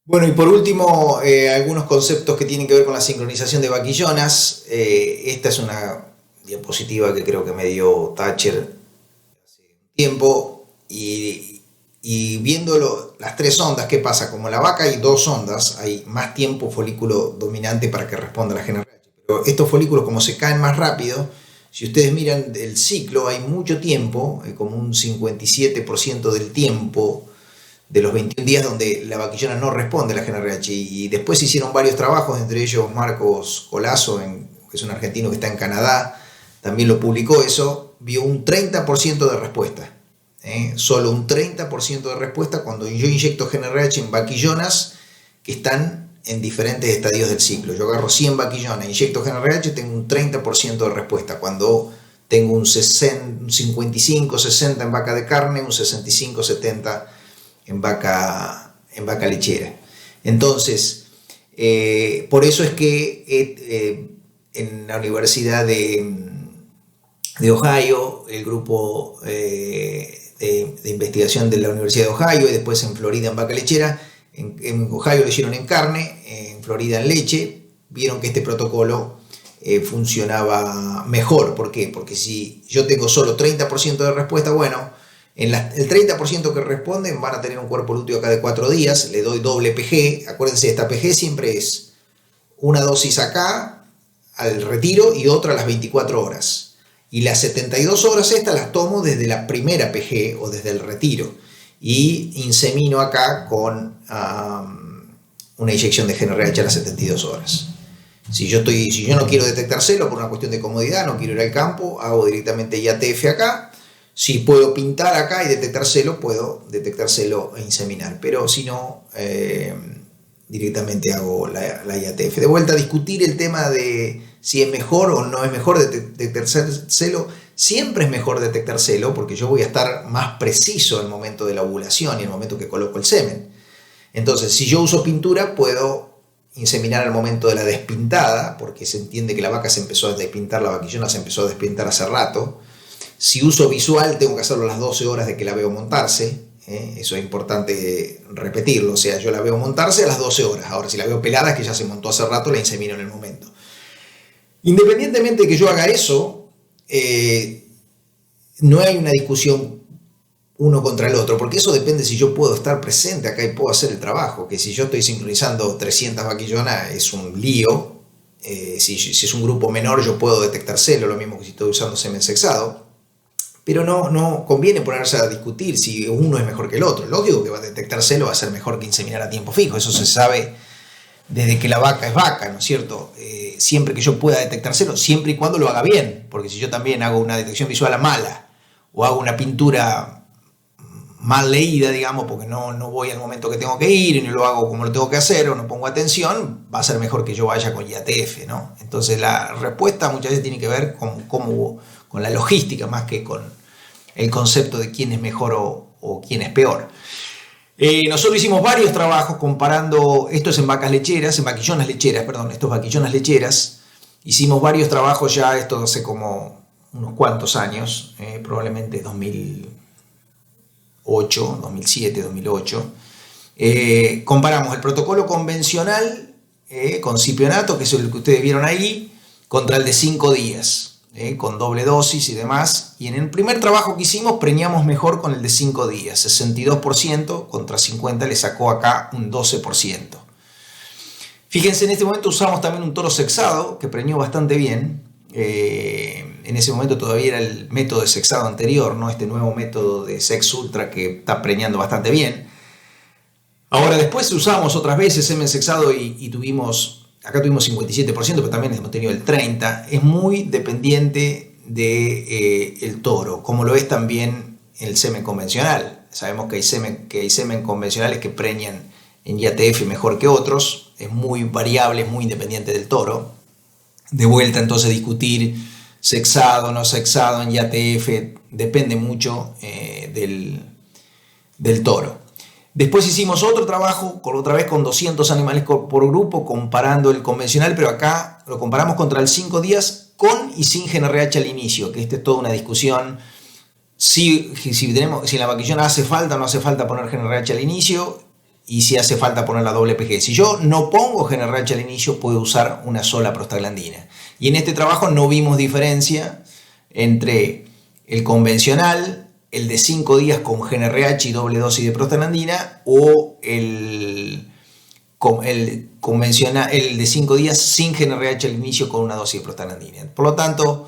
Bueno, y por último, algunos conceptos que tienen que ver con la sincronización de vaquillonas. Esta es una diapositiva que creo que me dio Thatcher hace un tiempo, y viendo las 3 ondas, ¿qué pasa? Como en la vaca hay 2 ondas, hay más tiempo folículo dominante para que responda la GnRH. Pero estos folículos, como se caen más rápido, si ustedes miran el ciclo, hay mucho tiempo, como un 57% del tiempo de los 21 días donde la vaquillona no responde a la GnRH. Y después se hicieron varios trabajos, entre ellos Marcos Colazo, que es un argentino que está en Canadá, también lo publicó eso, vio un 30% de respuesta. Solo un 30% de respuesta cuando yo inyecto GnRH en vaquillonas que están en diferentes estadios del ciclo. Yo agarro 100 vaquillonas, inyecto GnRH, tengo un 30% de respuesta. Cuando tengo un 55-60 en vaca de carne, un 65-70 en vaca lechera. Entonces, por eso es que en la Universidad de Ohio, el grupo de investigación de la Universidad de Ohio, y después en Florida en vaca lechera, en Ohio lo hicieron en carne, en Florida en leche, vieron que este protocolo funcionaba mejor. ¿Por qué? Porque si yo tengo solo 30% de respuesta, bueno, el 30% que responden van a tener un cuerpo lúteo acá de 4 días, le doy doble PG. Acuérdense, esta PG siempre es una dosis acá al retiro y otra a las 24 horas. Y las 72 horas estas las tomo desde la primera PG o desde el retiro. Y insemino acá con una inyección de GnRH a las 72 horas. Si yo no quiero detectar celo por una cuestión de comodidad, no quiero ir al campo, hago directamente IATF acá. Si puedo pintar acá y detectar celo, puedo detectar celo e inseminar. Pero si no, directamente hago la IATF. De vuelta a discutir el tema de si es mejor o no es mejor detectar celo. Siempre es mejor detectar celo porque yo voy a estar más preciso en el momento de la ovulación y en el momento que coloco el semen. Entonces, si yo uso pintura, puedo inseminar al momento de la despintada, porque se entiende que la vaca se empezó a despintar, la vaquillona se empezó a despintar hace rato. Si uso visual, tengo que hacerlo a las 12 horas de que la veo montarse. Eso es importante repetirlo. O sea, yo la veo montarse a las 12 horas. Ahora, si la veo pelada, es que ya se montó hace rato, la insemino en el momento. Independientemente de que yo haga eso, no hay una discusión uno contra el otro, porque eso depende si yo puedo estar presente acá y puedo hacer el trabajo. Que si yo estoy sincronizando 300 vaquillonas es un lío. Si es un grupo menor, yo puedo detectar celo, lo mismo que si estoy usando semen sexado. Pero no conviene ponerse a discutir si uno es mejor que el otro. Lógico que va a detectar celo, va a ser mejor que inseminar a tiempo fijo. Eso se sabe desde que la vaca es vaca, ¿no es cierto? Siempre que yo pueda detectar celo, siempre y cuando lo haga bien. Porque si yo también hago una detección visual a mala o hago una pintura mal leída, digamos, porque no voy al momento que tengo que ir y no lo hago como lo tengo que hacer o no pongo atención, va a ser mejor que yo vaya con IATF, ¿no? Entonces la respuesta muchas veces tiene que ver con la logística más que con el concepto de quién es mejor o quién es peor. Nosotros hicimos varios trabajos comparando, esto es en vacas lecheras, en vaquillonas lecheras, perdón, estos vaquillonas lecheras. Hicimos varios trabajos ya, esto hace como unos cuantos años, probablemente 2008, 2007, 2008. Comparamos el protocolo convencional con cipionato, que es el que ustedes vieron ahí, contra el de 5 días. Con doble dosis y demás, y en el primer trabajo que hicimos preñamos mejor con el de 5 días, 62% contra 50%, le sacó acá un 12%. Fíjense, en este momento usamos también un toro sexado que preñó bastante bien, en ese momento todavía era el método de sexado anterior, ¿no? Este nuevo método de Sex Ultra que está preñando bastante bien. Ahora después usamos otras veces semen sexado y acá tuvimos 57%, pero también hemos tenido el 30%. Es muy dependiente del toro, como lo es también el semen convencional. Sabemos que hay semen convencionales que preñan en IATF mejor que otros. Es muy variable, es muy independiente del toro. De vuelta, entonces, discutir sexado, no sexado en IATF depende mucho del toro. Después hicimos otro trabajo, otra vez con 200 animales por grupo, comparando el convencional, pero acá lo comparamos contra el 5 días con y sin GnRH al inicio, que esta es toda una discusión. Si en la vaquillona hace falta o no hace falta poner GnRH al inicio, y si hace falta poner la doble PG. Si yo no pongo GnRH al inicio, puedo usar una sola prostaglandina. Y en este trabajo no vimos diferencia entre el convencional, el de 5 días con GnRH y doble dosis de prostaglandina, o el convencional, el de 5 días sin GnRH al inicio con una dosis de prostaglandina. Por lo tanto,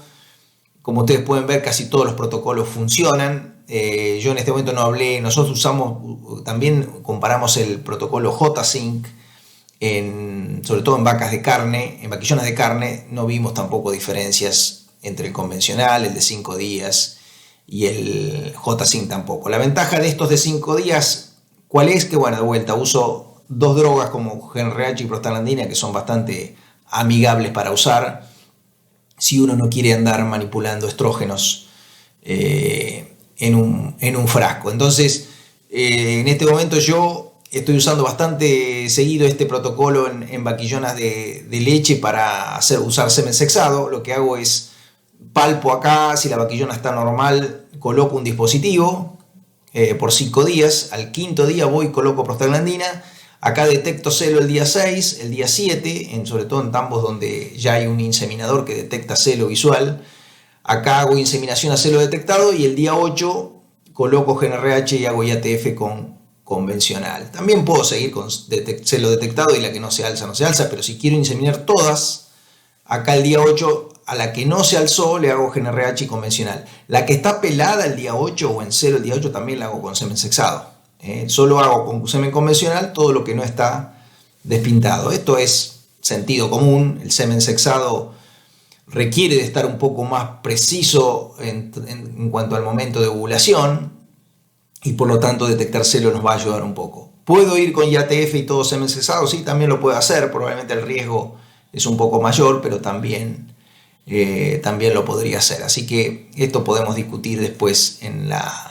como ustedes pueden ver, casi todos los protocolos funcionan. Yo en este momento no hablé, nosotros también comparamos el protocolo J-Sync, sobre todo en vacas de carne, en vaquillonas de carne. No vimos tampoco diferencias entre el convencional, el de 5 días y el J-Sync tampoco. La ventaja de estos de 5 días, ¿cuál es? Que bueno, de vuelta, uso 2 drogas como GnRH y prostaglandina que son bastante amigables para usar si uno no quiere andar manipulando estrógenos en un frasco. Entonces, en este momento yo estoy usando bastante seguido este protocolo en vaquillonas de leche para usar semen sexado. Lo que hago es palpo acá, si la vaquillona está normal, coloco un dispositivo por 5 días. Al 5.º día voy y coloco prostaglandina. Acá detecto celo el día 6, el día 7, sobre todo en tambos donde ya hay un inseminador que detecta celo visual. Acá hago inseminación a celo detectado y el día 8 coloco GnRH y hago IATF con convencional. También puedo seguir con celo detectado y la que no se alza, pero si quiero inseminar todas, acá el día 8 a la que no se alzó le hago GnRH y convencional. La que está pelada el día 8 o en celo el día 8 también la hago con semen sexado. Solo hago con semen convencional todo lo que no está despintado. Esto es sentido común. El semen sexado requiere de estar un poco más preciso en cuanto al momento de ovulación y por lo tanto detectar celo nos va a ayudar un poco. ¿Puedo ir con IATF y todo semen sexado? Sí, también lo puedo hacer. Probablemente el riesgo es un poco mayor, pero también lo podría hacer. Así que esto podemos discutir después en la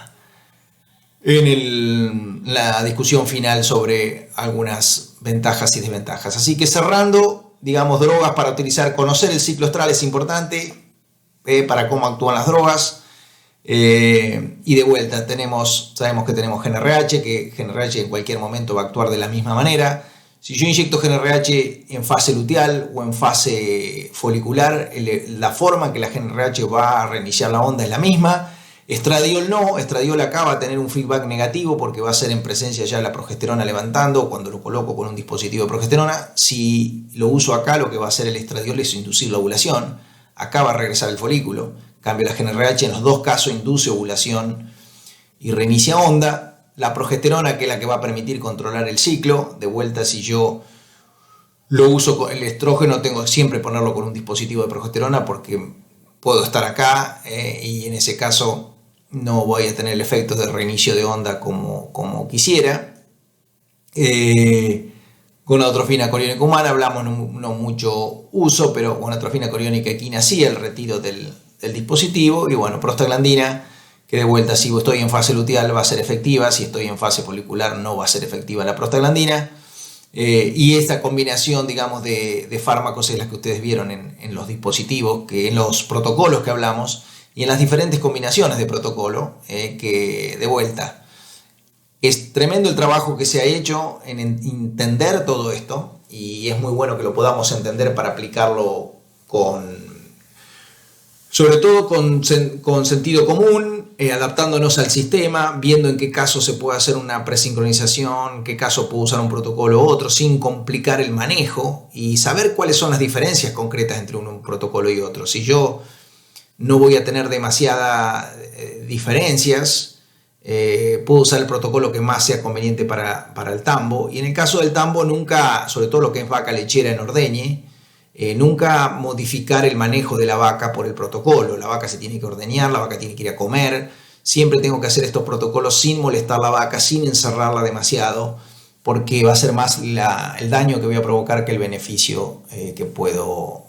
discusión final sobre algunas ventajas y desventajas. Así que cerrando, digamos, drogas para utilizar. Conocer el ciclo estral es importante para cómo actúan las drogas. Y de vuelta, sabemos que tenemos GnRH, que GnRH en cualquier momento va a actuar de la misma manera. Si yo inyecto GnRH en fase luteal o en fase folicular, la forma que la GnRH va a reiniciar la onda es la misma. Estradiol no, estradiol acá va a tener un feedback negativo porque va a ser en presencia ya de la progesterona levantando cuando lo coloco con un dispositivo de progesterona. Si lo uso acá, lo que va a hacer el estradiol es inducir la ovulación. Acá va a regresar el folículo. En cambio, la GnRH en los dos casos induce ovulación y reinicia onda. La progesterona, que es la que va a permitir controlar el ciclo. De vuelta, si yo lo uso con el estrógeno, tengo que siempre ponerlo con un dispositivo de progesterona porque puedo estar acá y en ese caso no voy a tener el efecto de reinicio de onda como quisiera. Con atrofina coriónica humana hablamos no mucho uso, pero con atrofina coriónica equina sí, el retiro del dispositivo. Y bueno, prostaglandina, que de vuelta si estoy en fase luteal va a ser efectiva, si estoy en fase folicular no va a ser efectiva la prostaglandina. Y esta combinación, digamos, de fármacos es la que ustedes vieron en los dispositivos, en los protocolos que hablamos y en las diferentes combinaciones de protocolo, que de vuelta es tremendo el trabajo que se ha hecho en entender todo esto y es muy bueno que lo podamos entender para aplicarlo sobre todo con sentido común, adaptándonos al sistema, viendo en qué caso se puede hacer una presincronización, en qué caso puedo usar un protocolo u otro sin complicar el manejo y saber cuáles son las diferencias concretas entre un protocolo y otro. Si yo no voy a tener demasiadas diferencias. Puedo usar el protocolo que más sea conveniente para el tambo. Y en el caso del tambo, nunca, sobre todo lo que es vaca lechera en ordeñe, nunca modificar el manejo de la vaca por el protocolo. La vaca se tiene que ordeñar, la vaca tiene que ir a comer. Siempre tengo que hacer estos protocolos sin molestar la vaca, sin encerrarla demasiado, porque va a ser más el daño que voy a provocar que el beneficio que puedo